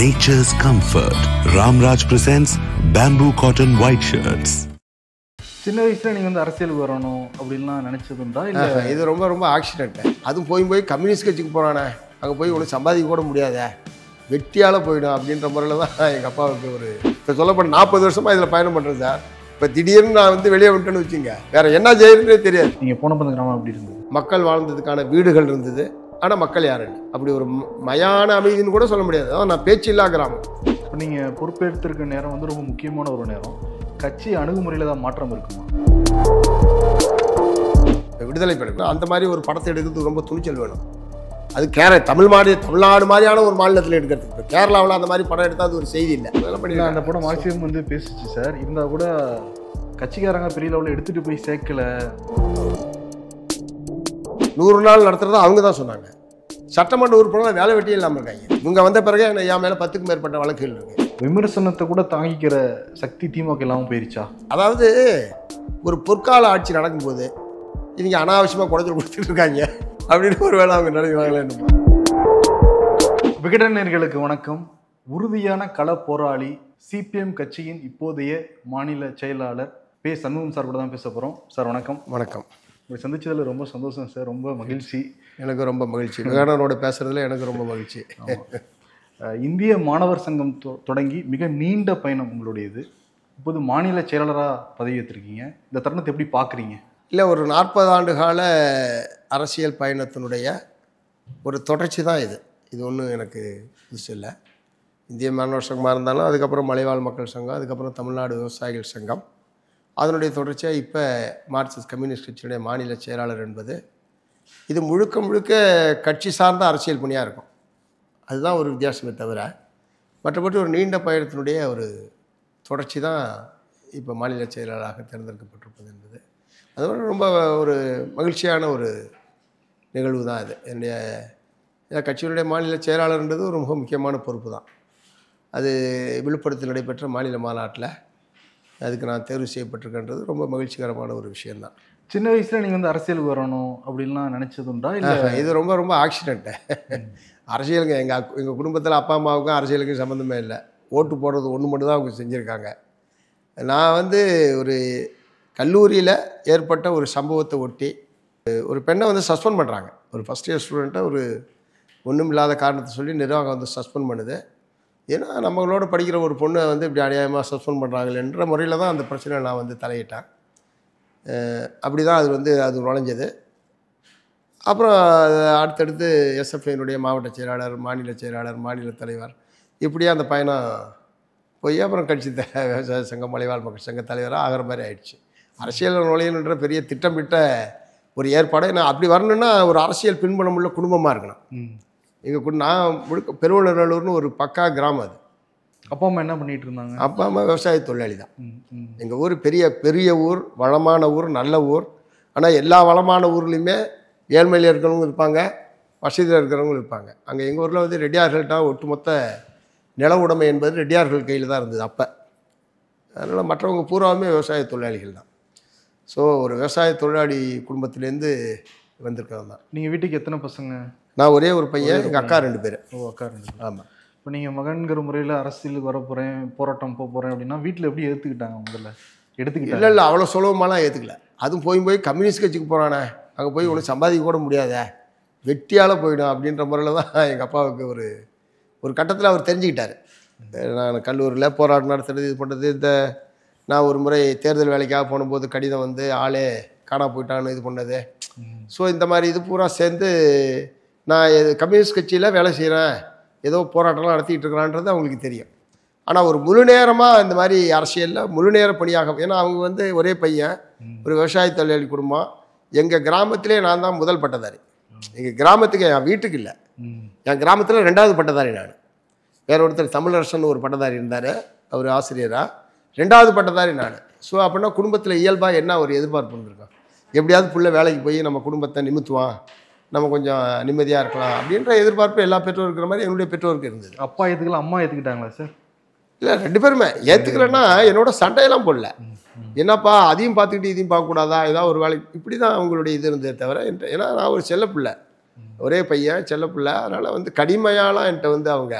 nature's comfort. Ramraj presents bamboo cotton white shirts. சின்ன வயசுல நீங்க வந்து அரசியலுக்கு வரணும் அப்படின்லாம் நினைச்சதுண்டா? இல்ல இது ரொம்ப ரொம்ப ஆக்சிடென்ட். அதுவும் போய் கம்யூனிஸ்ட் கட்சிக்கு போறானே, அங்கே போய் ஒன்று சம்பாதிக்க கூட முடியாத, வெட்டியால் போயிடும் அப்படின்ற முறையில் தான் எங்கள் அப்பாவுக்கு ஒரு இப்போ சொல்லப்பட்ட 40 வருஷமாக இதில் பயணம் பண்ணுறேன் சார். இப்போ திடீர்னு நான் வந்து வெளியே விட்டேன்னு வச்சுங்க, வேற என்ன செய்யறதுனே தெரியாது. நீங்க போன பந்த கிராமம் அப்படி இருந்தது, மக்கள் வாழ்ந்ததுக்கான வீடுகள் இருந்தது, ஆனால் மக்கள் யாரும் இல்லை. அப்படி ஒரு மயான அமைதின்னு கூட சொல்ல முடியாது. அதான் நான் பேச்சு இல்லா கிராமம். இப்போ நீங்கள் பொறுப்பேற்றிருக்க நேரம் வந்து ரொம்ப முக்கியமான ஒரு நேரம். கட்சி அணுகுமுறையில் தான் மாற்றம் இருக்குமா? விடுதலை படம் அந்த மாதிரி ஒரு படத்தை எடுக்கிறதுக்கு ரொம்ப துணிச்சல் வேணும். அது தமிழ்நாடு மாதிரியான ஒரு மாநிலத்தில் எடுக்கிறது. இப்போ கேரளாவில் அந்த மாதிரி படம் எடுத்தால் அது ஒரு செய்தி இல்லை. அந்த படம் மார்க்சியம் வந்து பேசிச்சு சார். இருந்தால் கூட கட்சிக்காரங்க பெரிய லெவலில் எடுத்துகிட்டு போய் சேர்க்கலை. 100 நாள் நடத்துறதா அவங்க தான் சொன்னாங்க. சட்டமன்ற உறுப்பினர்கள் வேலை வெட்டியே இல்லாமல் இருக்காங்க. இவங்க வந்த பிறகு என் மேலே 10க்கும் மேற்பட்ட வழக்குகள் இருக்கு. விமர்சனத்தை கூட தாங்கிக்கிற சக்தி திமுக இல்லாமல் போயிருச்சா? அதாவது ஒரு பொற்கால ஆட்சி நடக்கும்போது இவங்க அனாவசியமாக குறைஞ்சல் கொடுத்துட்டு இருக்காங்க அப்படின்னு ஒரு வேலை அவங்க நினைக்கிறாங்களே. விகடனர்களுக்கு வணக்கம். உறுதியான கள போராளி சிபிஎம் கட்சியின் இப்போதைய மாநில செயலாளர் பே. சண்முகம் சார் கூட தான் பேச போகிறோம். சார் வணக்கம். வணக்கம். உங்களை சந்திச்சதில் ரொம்ப சந்தோஷம் சார். ரொம்ப மகிழ்ச்சி. எனக்கு ரொம்ப மகிழ்ச்சி. விகடனோட பேசுறதுல எனக்கு ரொம்ப மகிழ்ச்சி. இந்திய மாணவர் சங்கம் தொடங்கி மிக நீண்ட பயணம் உங்களுடையது. இப்போது மாநில செயலாளராக பதவி ஏற்றிருக்கீங்க. இந்த தருணத்தை எப்படி பார்க்குறீங்க? இல்லை, ஒரு 40 ஆண்டு கால அரசியல் பயணத்தினுடைய ஒரு தொடர்ச்சி தான் இது. இது ஒன்றும் எனக்கு புதுசு இல்லை. இந்திய மாணவர் சங்கமாக இருந்தாலும், அதுக்கப்புறம் மலைவாழ் மக்கள் சங்கம், அதுக்கப்புறம் தமிழ்நாடு விவசாயிகள் சங்கம், அதனுடைய தொடர்ச்சியாக இப்போ மார்க்சிஸ்ட் கம்யூனிஸ்ட் கட்சியுடைய மாநில செயலாளர் என்பது இது முழுக்க முழுக்க கட்சி சார்ந்த அரசியல் பணியாக இருக்கும். அதுதான் ஒரு வித்தியாசமே தவிர மற்றபடி ஒரு நீண்ட பயணத்தினுடைய ஒரு தொடர்ச்சி தான் இப்போ மாநில செயலாளராக தேர்ந்தெடுக்கப்பட்டிருப்பது என்பது அதோட ரொம்ப ஒரு மகிழ்ச்சியான ஒரு நிகழ்வு தான் இது. என்னுடைய கட்சியினுடைய மாநில செயலாளர்ன்றது ஒரு மிக முக்கியமான பொறுப்பு தான். அது விழுப்புரத்தில் நடைபெற்ற மாநில மாநாட்டில் அதுக்கு நான் தேர்வு செய்யப்பட்டிருக்கின்றது ரொம்ப மகிழ்ச்சிகரமான ஒரு விஷயந்தான். சின்ன வயசில் நீங்கள் வந்து அரசியலுக்கு வரணும் அப்படின்லாம் நினச்சதுண்டா? இல்லை இது ரொம்ப ரொம்ப ஆக்சிடென்ட்டு. அரசியலுங்க எங்கள் குடும்பத்தில் அப்பா அம்மாவுக்கும் அரசியலுக்கும் சம்மந்தமே இல்லை. ஓட்டு போடுறது ஒன்று மட்டும் தான் அவங்க செஞ்சுருக்காங்க. நான் வந்து ஒரு கல்லூரியில் ஏற்பட்ட ஒரு சம்பவத்தை ஒட்டி ஒரு பெண்ணை வந்து சஸ்பெண்ட் பண்ணுறாங்க. ஒரு ஃபஸ்ட் இயர் ஸ்டூடெண்ட்டை ஒரு ஒன்றும் இல்லாத காரணத்தை சொல்லி நிர்வாகம் வந்து சஸ்பெண்ட் பண்ணுது. ஏன்னா நம்மளோட படிக்கிற ஒரு பொண்ணை வந்து இப்படி அநியாயமாக சஸ்பெண்ட் பண்ணுறாங்களேன்ற முறையில் தான் அந்த பிரச்சனை நான் வந்து தலையிட்டேன். அப்படி தான் அது நுழைஞ்சது. அப்புறம் அடுத்தடுத்து எஸ்எஃப்ஐனுடைய மாவட்ட செயலாளர், மாநில செயலாளர், மாநில தலைவர், இப்படியே அந்த பயணம் போய் அப்புறம் கட்சி விவசாய சங்கம், மலைவாழ் மக்கள் சங்க தலைவராக ஆகிற மாதிரி ஆயிடுச்சு. அரசியல் நுழையணுன்ற பெரிய திட்டமிட்ட ஒரு ஏற்பாடு. நான் அப்படி வரணுன்னா ஒரு அரசியல் பின்புலம் உள்ள குடும்பமாக இருக்கணும். நான் முழுக்க பெருவளநல்லூர்னு ஒரு பக்கா கிராமம். அது அப்பா அம்மா என்ன பண்ணிகிட்டு இருந்தாங்க? அப்பா அம்மா விவசாய தொழிலாளி தான். எங்கள் ஊர் பெரிய ஊர், வளமான ஊர், நல்ல ஊர். ஆனால் எல்லா வளமான ஊர்லேயுமே ஏழ்மையில் இருக்கிறவங்க இருப்பாங்க, வசதியில் இருக்கிறவங்க இருப்பாங்க. அங்கே எங்கள் ஊரில் வந்து ரெட்டியார்கள்ட்ட ஒட்டுமொத்த நில உடைமை என்பது ரெட்டியார்கள் கையில் தான் இருந்தது அப்போ. அதனால் மற்றவங்க பூராவுமே விவசாய தொழிலாளிகள் தான். ஸோ ஒரு விவசாய தொழிலாளி குடும்பத்துலேருந்து வந்திருக்கவங்க தான். நீங்கள் வீட்டுக்கு எத்தனை பசங்க? நான் ஒரே ஒரு பையன், எங்கள் அக்கா 2 பேர். ஓ, அக்கா 2 பேர். ஆமாம். இப்போ நீங்கள் மகன்கிற முறையில் அரசியலுக்கு வர போகிறேன், போராட்டம் போக போகிறேன் அப்படின்னா வீட்டில் எப்படி எடுத்துக்கிட்டாங்க? முதல்ல எடுத்துக்கிட்டாங்க? இல்லை, அவ்வளோ சுலபமாலாம் ஏற்றுக்கல. அதுவும் போய் கம்யூனிஸ்ட் கட்சிக்கு போகிறானே, அங்கே போய் ஒன்றும் சம்பாதிக்க கூட முடியாத, வெட்டியால் போயிடும் அப்படின்ற முறையில் தான் எங்கள் அப்பாவுக்கு ஒரு கட்டத்தில் அவர் தெரிஞ்சுக்கிட்டார். நான் கல்லூரியில் போராட்டம் நடத்துறது, இது பண்ணுறது. நான் ஒரு முறை தேர்தல் வேலைக்காக போகும்போது கடிதம் வந்து ஆளே காணா போயிட்டான்னு இது பண்ணது. ஸோ இந்த மாதிரி இது பூரா சேர்ந்து நான் கம்யூனிஸ்ட் கட்சியில் வேலை செய்கிறேன், ஏதோ போராட்டம்லாம் நடத்திக்கிட்டு இருக்கிறான்றது அவங்களுக்கு தெரியும். ஆனால் ஒரு முழு நேரமாக இந்த மாதிரி அரசியலில் முழு நேர பணியாக, ஏன்னா அவங்க வந்து ஒரே பையன், ஒரு விவசாய தொழிலாளி குடும்பம். எங்கள் கிராமத்திலே நான் தான் முதல் பட்டதாரி. எங்கள் கிராமத்துக்கு, என் வீட்டுக்கு இல்லை, என் கிராமத்தில் 2வது பட்டதாரி நான். வேற ஒருத்தர் தமிழரசன் ஒரு பட்டதாரி இருந்தார், அவர் ஆசிரியராக. 2வது பட்டதாரி நான். ஸோ அப்படின்னா குடும்பத்தில் இயல்பாக என்ன ஒரு எதிர்பார்ப்பு இருந்திருக்கோம், எப்படியாவது புள்ள வேலைக்கு போய் நம்ம குடும்பத்தை நிமித்துவான், நம்ம கொஞ்சம் நிம்மதியாக இருக்கலாம் அப்படின்ற எதிர்பார்ப்பு எல்லா பெற்றோர் இருக்கிற மாதிரி என்னுடைய பெற்றோருக்கு இருந்தது. அப்பா ஏற்றுக்கலாம், அம்மா ஏற்றுக்கிட்டாங்களா சார்? இல்லை, 2 பேருமே ஏற்றுக்கலன்னா என்னோட சண்டையெல்லாம் போடல. என்னப்பா அதையும் பார்த்துக்கிட்டு இதையும் பார்க்கக்கூடாதா, ஏதாவது ஒரு வேலைக்கு, இப்படி தான் அவங்களுடைய இது இருந்ததே தவிர. ஏன்னா நான் ஒரு செல்லப்பிள்ளை, ஒரே பையன், செல்லப்பிள்ளை. அதனால் வந்து கடிமையாலாம் என்கிட்ட வந்து அவங்க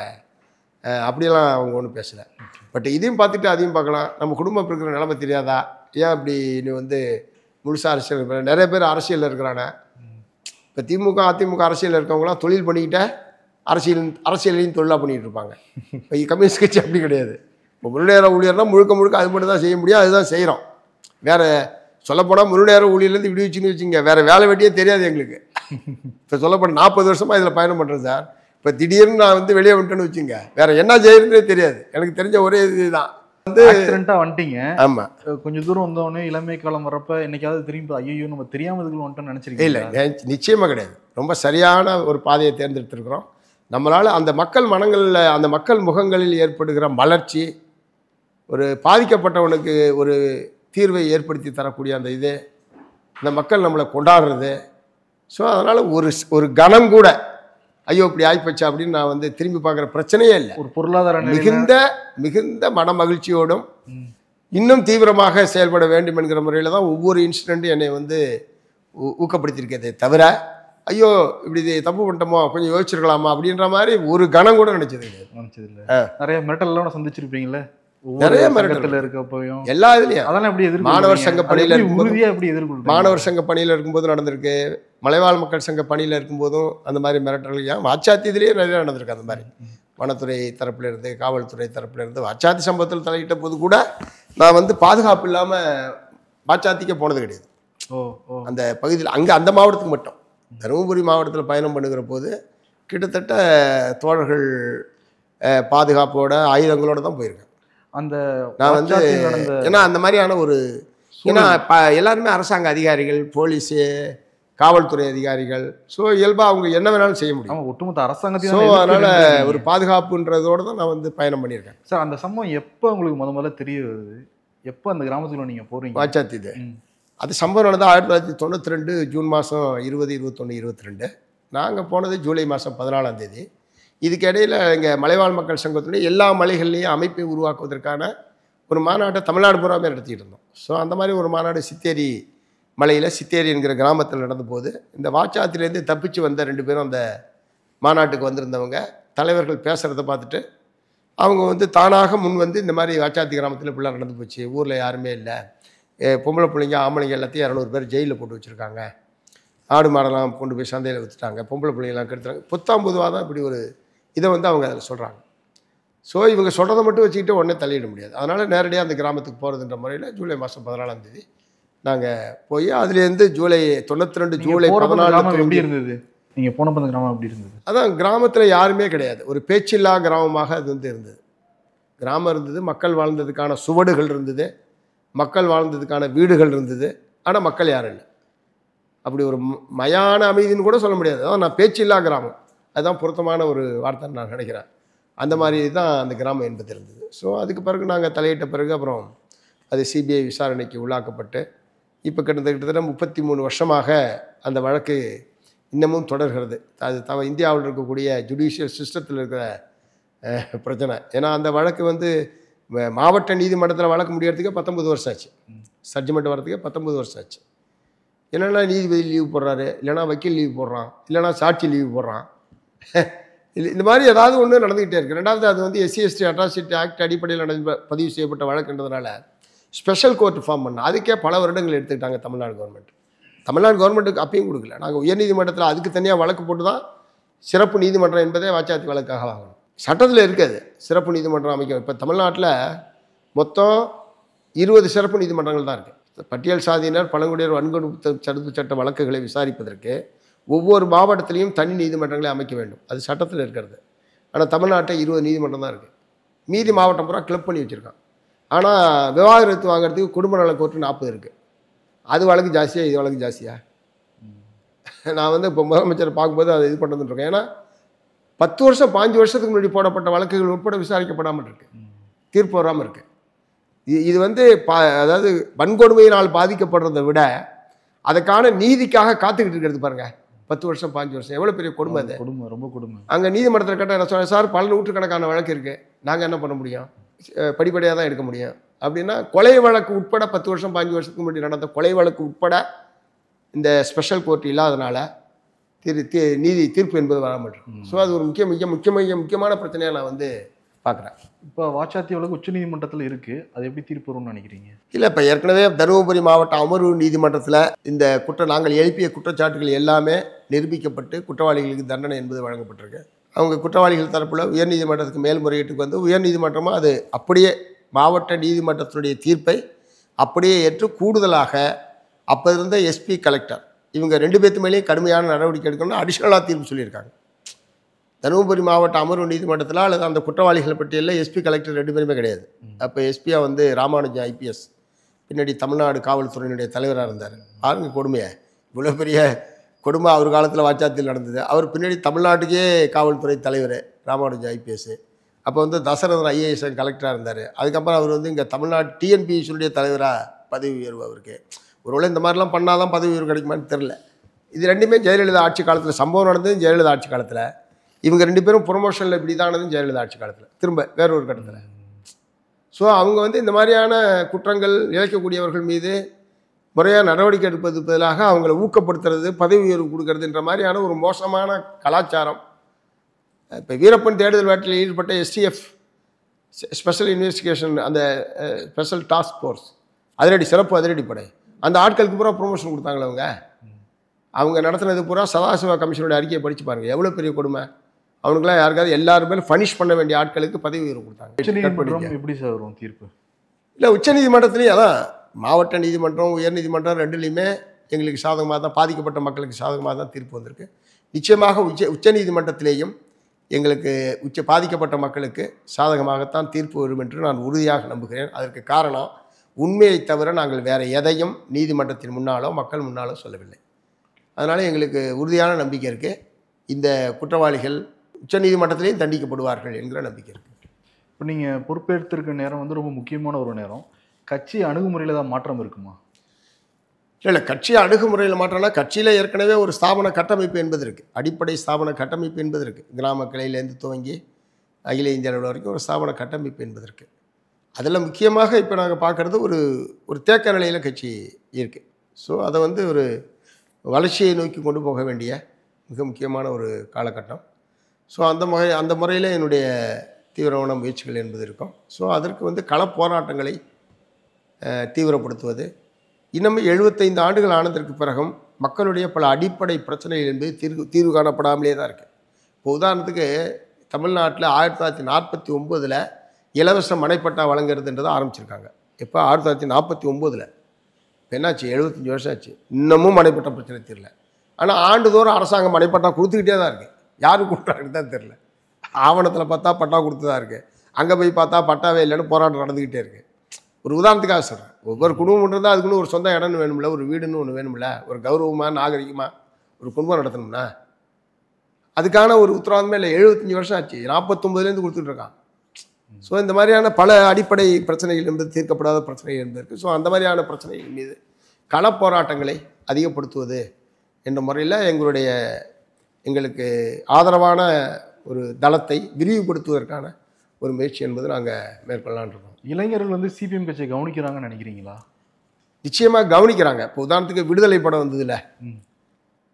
அப்படியெல்லாம் அவங்க ஒன்றும் பேசலை. பட் இதையும் பார்த்துட்டு அதையும் பார்க்கலாம். நம்ம குடும்பம் இருக்கிற நிலைமை தெரியாதா, ஏன் அப்படி நீ வந்து முழுசாக அரசியல் நிறைய பேர் அரசியலில் இருக்கிறானே. இப்போ திமுக அதிமுக அரசியலில் இருக்கவங்களாம் தொழில் பண்ணிக்கிட்ட அரசியலையும் தொழிலாக பண்ணிகிட்டு இருப்பாங்க. இப்போ கம்யூனிஸ்ட் கட்சி அப்படி கிடையாது. இப்போ முழுநேர ஊழியர்னால் முழுக்க முழுக்க அது மட்டும் தான் செய்ய முடியும், அதுதான் செய்கிறோம். வேறு சொல்லப்போனால் முழுநேர ஊழியர்லேருந்து விடுவிச்சுன்னு வச்சுங்க, வேறு வேலை வெட்டியே தெரியாது எங்களுக்கு. இப்போ சொல்லப்போனால் 40 வருஷமாக இதில் பயணம் பண்ணுறேன் சார். இப்போ திடீர்னு நான் வந்து வெளியே வந்துட்டேன்னு வச்சுங்க, வேறு என்ன செய்யறதுனே தெரியாது. எனக்கு தெரிஞ்ச ஒரே இதுதான் வந்து ஆக்சிடென்ட்டாக வந்துட்டீங்க. ஆமாம், கொஞ்சம் தூரம் வந்தோடனே இளமை காலம் வரப்போ என்னைக்காவது திரும்பி ஐயோ நம்ம தெரியாமல் இதுக்குள்ள வந்துட்டோம்னு நினச்சிருக்கீங்க? இல்லை, நிச்சயமாக கிடையாது. ரொம்ப சரியான ஒரு பாதையை தேர்ந்தெடுத்திருக்கிறோம். நம்மளால் அந்த மக்கள் மனங்களில், அந்த மக்கள் முகங்களில் ஏற்படுகிற மலர்ச்சி, ஒரு பாதிக்கப்பட்டவனுக்கு ஒரு தீர்வை ஏற்படுத்தி தரக்கூடிய அந்த இது, இந்த மக்கள் நம்மளை கொண்டாடுறது. ஸோ அதனால் ஒரு கணம் கூட ஐயோ இப்படி ஆகிப்போச்சா அப்படின்னு நான் வந்து திரும்பி பார்க்குற பிரச்சனையே இல்லை. ஒரு பொருளாதார மிகுந்த மன மகிழ்ச்சியோடும் இன்னும் தீவிரமாக செயல்பட வேண்டும் என்கிற முறையில் தான் ஒவ்வொரு இன்சிடெண்ட்டும் என்னை வந்து ஊக்கப்படுத்தியிருக்கதே தவிர ஐயோ இப்படி தப்பு பண்ணிட்டோமோ கொஞ்சம் யோசிச்சிருக்கலாமா அப்படின்ற மாதிரி ஒரு கணம் கூட நினைச்சது இல்லை. நிறைய மிரட்டல்லாம் சந்திச்சிருப்பீங்களே, நிறைய மிரட்டல் இருக்கப்போயும் எல்லா இதுலையும். அதெல்லாம் எப்படி மாணவர் சங்க பணியில் உறுதியா எப்படி எதிர்கொள்ளும்? மாணவர் சங்க பணியில் இருக்கும்போது நடந்திருக்கு, மலைவாழ் மக்கள் சங்க பணியில் இருக்கும்போதும் அந்த மாதிரி மிரட்டல். ஏன் வாச்சாத்தியிலேயே நிறைய நடந்திருக்கு அந்த மாதிரி. வனத்துறை தரப்புல இருந்து, காவல்துறை தரப்புல இருந்து வாச்சாத்தி சம்பவத்தில் தலையிட்ட போது கூட நான் வந்து பாதுகாப்பு இல்லாமல் வாச்சாத்திக்க போனது கிடையாது. அந்த பகுதியில் அங்கே அந்த மாவட்டத்துக்கு மட்டும், தருமபுரி மாவட்டத்தில் பயணம் பண்ணுகிற போது கிட்டத்தட்ட தோழர்கள் பாதுகாப்போட ஆயுதங்களோட தான் போயிருக்கேன். அந்த நான் வந்து ஏன்னா அந்த மாதிரியான ஒரு, ஏன்னா எல்லாருமே அரசாங்க அதிகாரிகள், போலீஸு, காவல்துறை அதிகாரிகள். ஸோ இயல்பாக அவங்க என்ன வேணாலும் செய்ய முடியும், ஒட்டுமொத்த அரசாங்கத்தையும். ஸோ அதனால் ஒரு பாதுகாப்புன்றதோடு தான் நான் வந்து பயணம் பண்ணியிருக்கேன். சார் அந்த சம்பவம் எப்போ உங்களுக்கு முதல்ல தெரிய வருது? எப்போ அந்த கிராமத்துக்குள்ள நீங்கள் போகிறீங்க? வாச்சாத்தி இது அது சம்பவம் நடந்தது 1992 ஜூன் மாதம் 20, 21, 22. நாங்கள் போனது ஜூலை மாதம் 14ஆம் தேதி. இதுக்கு இடையில் இங்கே மலைவாழ் மக்கள் சங்கத்துடைய எல்லா மலைகள்லேயும் அமைப்பை உருவாக்குவதற்கான ஒரு மாநாட்டை தமிழ்நாடு பூராமே நடத்திட்டு இருந்தோம். ஸோ அந்த மாதிரி ஒரு மாநாடு சித்தேரி மலையில், சித்தேரி என்கிற கிராமத்தில் நடந்த போது இந்த வாச்சாத்திலேருந்து தப்பிச்சு வந்த 2 பேரும் அந்த மாநாட்டுக்கு வந்திருந்தவங்க தலைவர்கள் பேசுகிறத பார்த்துட்டு அவங்க வந்து தானாக முன் வந்து இந்த மாதிரி வாச்சாத்தி கிராமத்தில் இப்படிலாம் நடந்து போச்சு, ஊரில் யாருமே இல்லை, பொம்பளை பிள்ளைங்க ஆம்பளைங்க எல்லாத்தையும் 200 பேர் ஜெயிலில் போட்டு வச்சுருக்காங்க, ஆடு மாடெல்லாம் கொண்டு போய் சந்தையில் விற்றுட்டாங்க, பொம்பளை பிள்ளைங்களாம் கெடுத்துறாங்க, புத்தாம் பொதுவாக தான் இப்படி ஒரு இதை வந்து அவங்க அதில் சொல்கிறாங்க. ஸோ இவங்க சொல்கிறத மட்டும் வச்சுக்கிட்டு உடனே தலையிட முடியாது. அதனால் நேரடியாக அந்த கிராமத்துக்கு போகிறதுன்ற முறையில் ஜூலை மாதம் 14ஆம் தேதி நாங்கள் போய் அதுலேருந்து ஜூலை 92 ஜூலை 14 எப்படி இருந்தது? நீங்கள் போனப்போ அந்த கிராமம் எப்படி இருந்தது? அதான் கிராமத்தில் யாருமே கிடையாது, ஒரு பேச்சில்லா கிராமமாக அது வந்து இருந்தது. கிராமம் இருந்தது, மக்கள் வாழ்ந்ததுக்கான சுவடுகள் இருந்தது, மக்கள் வாழ்ந்ததுக்கான வீடுகள் இருந்தது, ஆனால் மக்கள் யாரும் இல்லை. அப்படி ஒரு மயான அமைதின்னு கூட சொல்ல முடியாது. அதான் நான் பேச்சில்லா கிராமம், அதுதான் பொருத்தமான ஒரு வார்த்தைன்னு நான் நினைக்கிறேன். அந்த மாதிரி தான் அந்த கிராமம் என்பது இருந்தது. ஸோ அதுக்கு பிறகு நாங்கள் தலையிட்ட பிறகு அப்புறம் அது சிபிஐ விசாரணைக்கு உள்ளாக்கப்பட்டு இப்போ கிட்டத்தட்ட 33 வருஷமாக அந்த வழக்கு இன்னமும் தொடர்கிறது. அது இந்தியாவில் இருக்கக்கூடிய ஜுடிஷியல் சிஸ்டத்தில் இருக்கிற பிரச்சனை. ஏன்னா அந்த வழக்கு வந்து மாவட்ட நீதிமன்றத்தில் வழக்கு முடியறதுக்கே 19 வருஷம் ஆச்சு, ஜட்ஜ்மெண்ட் வரதுக்கே 19 வருஷம் ஆச்சு. இல்லைன்னா நீதிபதி லீவு போடுறாரு, இல்லைனா வக்கீல் லீவு போடுறான், இல்லைனா சாட்சி லீவு போடுறான். இந்த மாதிரி ஏதாவது ஒன்று நடந்துக்கிட்டே இருக்குது. ரெண்டாவது அது வந்து SC/ST அட்ராசிட்டி ஆக்ட் அடிப்படையில் பதிவு செய்யப்பட்ட வழக்குன்றதுனால ஸ்பெஷல் கோர்ட் ஃபார்ம் பண்ண அதுக்கே பல வருடங்கள் எடுத்துக்கிட்டாங்க தமிழ்நாடு கவர்மெண்ட். தமிழ்நாடு கவர்மெண்ட்டுக்கு அப்பயும் கொடுக்கல. நாங்கள் உயர்நீதிமன்றத்தில் அதுக்கு தனியாக வழக்கு போட்டு தான் சிறப்பு நீதிமன்றம் என்பதே வாச்சாத்தி வழக்காக வாங்கணும். சட்டத்தில் இருக்காது சிறப்பு நீதிமன்றம் அமைக்க. இப்போ தமிழ்நாட்டில் மொத்தம் 20 சிறப்பு நீதிமன்றங்கள் தான் இருக்குது. பட்டியல் சாதியினர், பழங்குடியினர் வன்கொடுமை தடுப்பு சட்ட வழக்குகளை விசாரிப்பதற்கு ஒவ்வொரு மாவட்டத்திலையும் தனி நீதிமன்றங்களை அமைக்க வேண்டும், அது சட்டத்தில் இருக்கிறது. ஆனால் தமிழ்நாட்டை 20 நீதிமன்றம் தான் இருக்குது. மீதி மாவட்டம் பூரா கிளப் பண்ணி வச்சுருக்கான். ஆனால் விவாகரத்து வாங்குறதுக்கு குடும்ப நல கோர்ட்டு 40 இருக்குது. அது வழக்கு ஜாஸ்தியாக, இது வழக்கு ஜாஸ்தியாக. நான் வந்து இப்போ முதலமைச்சரை பார்க்கும்போது அதை இது பண்ணுறதுன்னு இருக்கேன். ஏன்னா 10 வருஷம் 5 வருஷத்துக்கு முன்னாடி போடப்பட்ட வழக்குகள் உட்பட விசாரிக்கப்படாமல் இருக்குது, தீர்ப்பு வராமல் இருக்குது. இது வந்து அதாவது வன்கொடுமையினால் பாதிக்கப்படுறதை விட அதுக்கான நீதிக்காக காத்துக்கிட்டு இருக்கிறது பாருங்க. 10 வருஷம் 5 வருஷம் எவ்வளோ பெரிய கொடுமை அது. கொடுமை, ரொம்ப கொடுமை. அங்கே நீதிமன்றத்தில் கேட்டால் என்ன சொன்னேன், சார் பல நூற்றுக்கணக்கான வழக்கு இருக்குது, நாங்கள் என்ன பண்ண முடியும், படிப்படியாக தான் எடுக்க முடியும் அப்படின்னா. கொலை வழக்கு உட்பட 10 வருஷம் 5 வருஷத்துக்கு முன்னாடி நடந்த கொலை வழக்கு உட்பட இந்த ஸ்பெஷல் கோர்ட் இல்லாதனால நீதி தீர்ப்பு என்பது வராமல் இருக்கு. ஸோ அது ஒரு முக்கியமான பிரச்சனையாக நான் வந்து பார்க்குறேன். இப்போ வாச்சாத்தி வழக்கு உச்சநீதிமன்றத்தில் இருக்குது, அது எப்படி தீர்ப்பு வரும்னு நினைக்கிறீங்க? இல்லை, இப்போ ஏற்கனவே தருமபுரி மாவட்ட அமர்வு நீதிமன்றத்தில் இந்த நாங்கள் எழுப்பிய குற்றச்சாட்டுகள் எல்லாமே நிரூபிக்கப்பட்டு குற்றவாளிகளுக்கு தண்டனை என்பது வழங்கப்பட்டிருக்கு. அவங்க குற்றவாளிகள் தரப்பில் உயர்நீதிமன்றத்துக்கு மேல்முறையீட்டுக்கு வந்து உயர்நீதிமன்றமாக அது அப்படியே மாவட்ட நீதிமன்றத்தினுடைய தீர்ப்பை அப்படியே ஏற்று கூடுதலாக அப்போ இருந்த எஸ்பி கலெக்டர் இவங்க 2 பேர்த்து மேலேயும் கடுமையான நடவடிக்கை எடுக்கணும்னு அடிஷ்னலாக தீர்ப்பு சொல்லியிருக்காங்க. தருமபுரி மாவட்ட அமர்வு நீதிமன்றத்தில் அல்லது அந்த குற்றவாளிகள் பட்டியலில் எஸ்பி கலெக்டர் 2 பேருமே கிடையாது. அப்போ எஸ்பியாக வந்து ராமானுஜம் ஐபிஎஸ், பின்னாடி தமிழ்நாடு காவல்துறையினுடைய தலைவராக இருந்தார். பாருங்க கொடுமையை, இவ்வளோ பெரிய கொடுமை அவர் காலத்தில் வாச்சாத்தியில் நடந்தது. அவர் பின்னாடி தமிழ்நாட்டுக்கே காவல்துறை தலைவர் ராமானுஜம் ஐபிஎஸ். அப்போ வந்து தசரதன் ஐஏஎஸ் கலெக்டராக இருந்தார். அதுக்கப்புறம் அவர் வந்து இங்கே தமிழ்நாடு டிஎன்பிஎஸ்னுடைய தலைவராக பதவி உயர்வு அவருக்கு. ஒருவேளை இந்த மாதிரிலாம் பண்ணால் தான் பதவி உயர்வு கிடைக்குமான்னு தெரில. இது ரெண்டுமே ஜெயலலிதா ஆட்சி காலத்தில் சம்பவம் நடந்தது. ஜெயலலிதா ஆட்சி காலத்தில் இவங்க 2 பேரும் ப்ரொமோஷனில் இப்படி தானதும் ஜெயலலிதா ஆட்சி காலத்தில் திரும்ப வேற ஒரு கட்டத்தில். ஸோ அவங்க வந்து இந்த மாதிரியான குற்றங்கள் இழைக்கக்கூடியவர்கள் மீது முறையாக நடவடிக்கை எடுப்பது பதிலாக அவங்களை ஊக்கப்படுத்துறது, பதவி உயர்வு கொடுக்கறதுன்ற மாதிரியான ஒரு மோசமான கலாச்சாரம். இப்போ வீரப்பன் தேடுதல் வேட்டையில் ஈடுபட்ட எஸ்டிஎஃப் ஸ்பெஷல் இன்வெஸ்டிகேஷன், அந்த ஸ்பெஷல் டாஸ்க் ஃபோர்ஸ் சிறப்பு அதிரடிப்படை, அந்த ஆட்களுக்கு பூரா ப்ரொமோஷன் கொடுத்தாங்களே அவங்க நடத்துனது பூரா சதாசிவா கமிஷனோட அறிக்கையை படித்து பாருங்கள், எவ்வளோ பெரிய கொடுமை. அவனுக்குலாம் யாருக்காவது எல்லாருமே பனிஷ் பண்ண வேண்டிய ஆட்களுக்கு பதவி உயர்வு கொடுத்தாங்க. எப்படி சார் வரும் தீர்ப்பு? இல்லை, உச்சநீதிமன்றத்துலேயும் அதான் மாவட்ட நீதிமன்றம் உயர்நீதிமன்றம் 2லையுமே எங்களுக்கு சாதகமாக தான், பாதிக்கப்பட்ட மக்களுக்கு சாதகமாக தான் தீர்ப்பு வந்திருக்கு. நிச்சயமாக உச்சநீதிமன்றத்திலேயும் எங்களுக்கு பாதிக்கப்பட்ட மக்களுக்கு சாதகமாகத்தான் தீர்ப்பு வரும் என்று நான் உறுதியாக நம்புகிறேன். அதற்கு காரணம், உண்மையை தவிர நாங்கள் வேறு எதையும் நீதிமன்றத்தின் முன்னாலோ மக்கள் முன்னாலோ சொல்லவில்லை. அதனால் எங்களுக்கு உறுதியான நம்பிக்கை இருக்குது, இந்த குற்றவாளிகள் உச்சநீதிமன்றத்திலேயும் தண்டிக்கப்படுவார்கள் என்கிற நம்பிக்கை இருக்குது. இப்போ நீங்கள் பொறுப்பேற்றிருக்க நேரம் வந்து ரொம்ப முக்கியமான ஒரு நேரம். கட்சி அணுகுமுறையில் தான் மாற்றம் இருக்குமா? இல்லை, கட்சி அணுகுமுறையில் மாற்றம்னா கட்சியில் ஏற்கனவே ஒரு ஸ்தாபன கட்டமைப்பு என்பது இருக்குது, அடிப்படை ஸ்தாபன கட்டமைப்பு என்பது இருக்குது. கிராம கிளையிலேருந்து துவங்கி அகில இந்திய அளவில் வரைக்கும் ஒரு ஸ்தாபன கட்டமைப்பு என்பது இருக்குது. அதில் முக்கியமாக இப்போ நாங்கள் பார்க்குறது ஒரு தேக்க நிலையில் கட்சி இருக்குது. ஸோ அதை வந்து ஒரு வளர்ச்சியை நோக்கி கொண்டு போக வேண்டிய மிக முக்கியமான ஒரு காலகட்டம். ஸோ அந்த முறையில் என்னுடைய தீவிரமான முயற்சிகள் என்பது இருக்கும். ஸோ அதற்கு வந்து களப்போராட்டங்களை தீவிரப்படுத்துவது, இன்னமும் 75 ஆண்டுகள் ஆனதற்கு பிறகும் மக்களுடைய பல அடிப்படை பிரச்சனைகள் என்பது தீர்வு காணப்படாமலே தான் இருக்குது. இப்போ உதாரணத்துக்கு தமிழ்நாட்டில் 1949 இலவச மனைப்பட்டா வழங்குறதுன்றதை ஆரம்பிச்சிருக்காங்க. எப்போ? 1949. இப்போ என்னாச்சு? 75 வருஷம் ஆச்சு, இன்னமும் மனைப்பட்டா பிரச்சனை தெரியல. ஆனால் ஆண்டுதோறும் அரசாங்கம் மனைப்பட்டா கொடுத்துக்கிட்டே தான் இருக்குது. யாரும் கொடுத்தாங்கன்னு தான் தெரில. ஆவணத்தில் பார்த்தா பட்டா கொடுத்து தான் இருக்குது, அங்கே போய் பார்த்தா பட்டாவே இல்லைன்னு போராட்டம் நடந்துக்கிட்டே இருக்குது. ஒரு உதாரணத்துக்காக சொல்கிறேன், ஒவ்வொரு குடும்பம் இருந்தால் அதுக்குன்னு ஒரு சொந்த இடம்னு வேணும்ல, ஒரு வீடுன்னு ஒன்று வேணும்ல, ஒரு கௌரவமாக நாகரிகமாக ஒரு குடும்பம் நடத்தணும்னா அதுக்கான ஒரு உத்தரவாதமே இல்லை. 75 வருஷம் ஆச்சு, 49லேருந்து கொடுத்துட்ருக்கான். ஸோ இந்த மாதிரியான பல அடிப்படை பிரச்சனைகள் என்பது தீர்க்கப்படாத பிரச்சனைகள் என்பது இருக்குது. ஸோ அந்த மாதிரியான பிரச்சனைகள் மீது களப்போராட்டங்களை அதிகப்படுத்துவது என்ற முறையில் எங்களுக்கு ஆதரவான ஒரு தளத்தை விரிவுபடுத்துவதற்கான ஒரு முயற்சி என்பது நாங்கள் மேற்கொள்ளலான் இருக்கோம். இளைஞர்கள் வந்து சிபிஎம் கட்சியை கவனிக்கிறாங்கன்னு நினைக்கிறீங்களா? நிச்சயமாக கவனிக்கிறாங்க. இப்போ உதாரணத்துக்கு விடுதலை படம் வந்ததில்ல,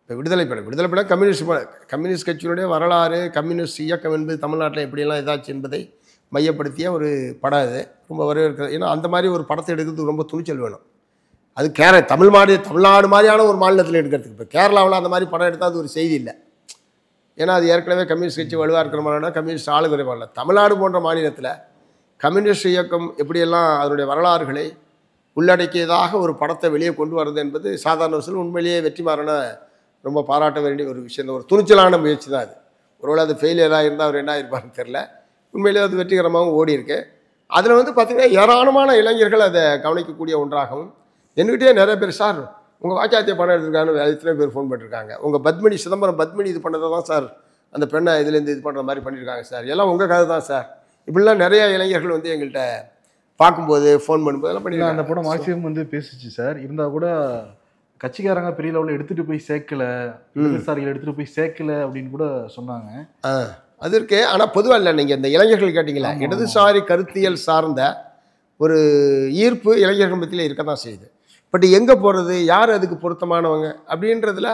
இப்போ விடுதலை படம் கம்யூனிஸ்ட் கட்சியினுடைய வரலாறு, கம்யூனிஸ்ட் இயக்கம் என்பது தமிழ்நாட்டில் எப்படியெல்லாம் இதாச்சு என்பதை மையப்படுத்திய ஒரு படம். இது ரொம்ப வரவேற்கிறது. ஏன்னா அந்த மாதிரி ஒரு படத்தை எடுக்கிறதுக்கு ரொம்ப துணிச்சல் வேணும். அது தமிழ்நாடு மாதிரியான ஒரு மாநிலத்தில் எடுக்கிறதுக்கு. இப்போ கேரளாவில் அந்த மாதிரி படம் எடுத்தால் அது ஒரு செய்தி இல்லை. ஏன்னா அது ஏற்கனவே கம்யூனிஸ்ட் கட்சி வலுவாக இருக்கிற மாதிரினா கம்யூனிஸ்ட் ஆளு குறைவாக. தமிழ்நாடு போன்ற மாநிலத்தில் கம்யூனிஸ்ட் இயக்கம் எப்படியெல்லாம் அதனுடைய வரலாறுகளை உள்ளடக்கியதாக ஒரு படத்தை வெளியே கொண்டு வர்றது என்பது சாதாரண விஷயம். உண்மையிலேயே வெற்றிமாறனை ரொம்ப பாராட்ட வேண்டிய ஒரு விஷயம், ஒரு துணிச்சலான முயற்சி தான் அது. ஒருவேளை அது ஃபெயிலியராக இருந்தால் அவர் என்ன ஆயிருப்பாருன்னு தெரில. உண்மையிலே அது வெற்றிகரமாகவும் ஓடி இருக்கு. அதில் வந்து பார்த்திங்கன்னா ஏராளமான இளைஞர்கள் அதை கவனிக்கக்கூடிய ஒன்றாகவும், என்கிட்டயே நிறைய பேர், சார் உங்கள் வாச்சாத்திய படம் எடுத்துருக்காங்கன்னு எத்தனை பேர் ஃபோன் பண்ணியிருக்காங்க. உங்கள் சிதம்பரம் பத்மினி இது பண்ணதை தான் சார், அந்த பெண்ணை இதுலேருந்து இது பண்ணுற மாதிரி பண்ணியிருக்காங்க சார், எல்லாம் உங்கள் கதை தான் சார். இப்படிலாம் நிறைய இளைஞர்கள் வந்து எங்கள்கிட்ட பார்க்கும்போது ஃபோன் பண்ணும்போது எல்லாம் பண்ணியிருக்காங்க. அந்த படம் மேக்ஸிமம் வந்து பேசிச்சு சார். இருந்தால் கூட கட்சிக்காரங்க பெரிய லெவலில் எடுத்துகிட்டு போய் சேர்க்கல, இடதுசாரிகள் எடுத்துகிட்டு போய் சேர்க்கல அப்படின்னு கூட சொன்னாங்க. அது இருக்கு. ஆனால் பொதுவாக இல்லை, நீங்கள் இந்த இளைஞர்கள் கேட்டிங்களா, இடதுசாரி கருத்தியல் சார்ந்த ஒரு ஈர்ப்பு இளைஞர்கள் மத்தியில் இருக்க தான் செய்யுது. பட் எங்கே போகிறது, யார் அதுக்கு பொருத்தமானவங்க அப்படின்றதுல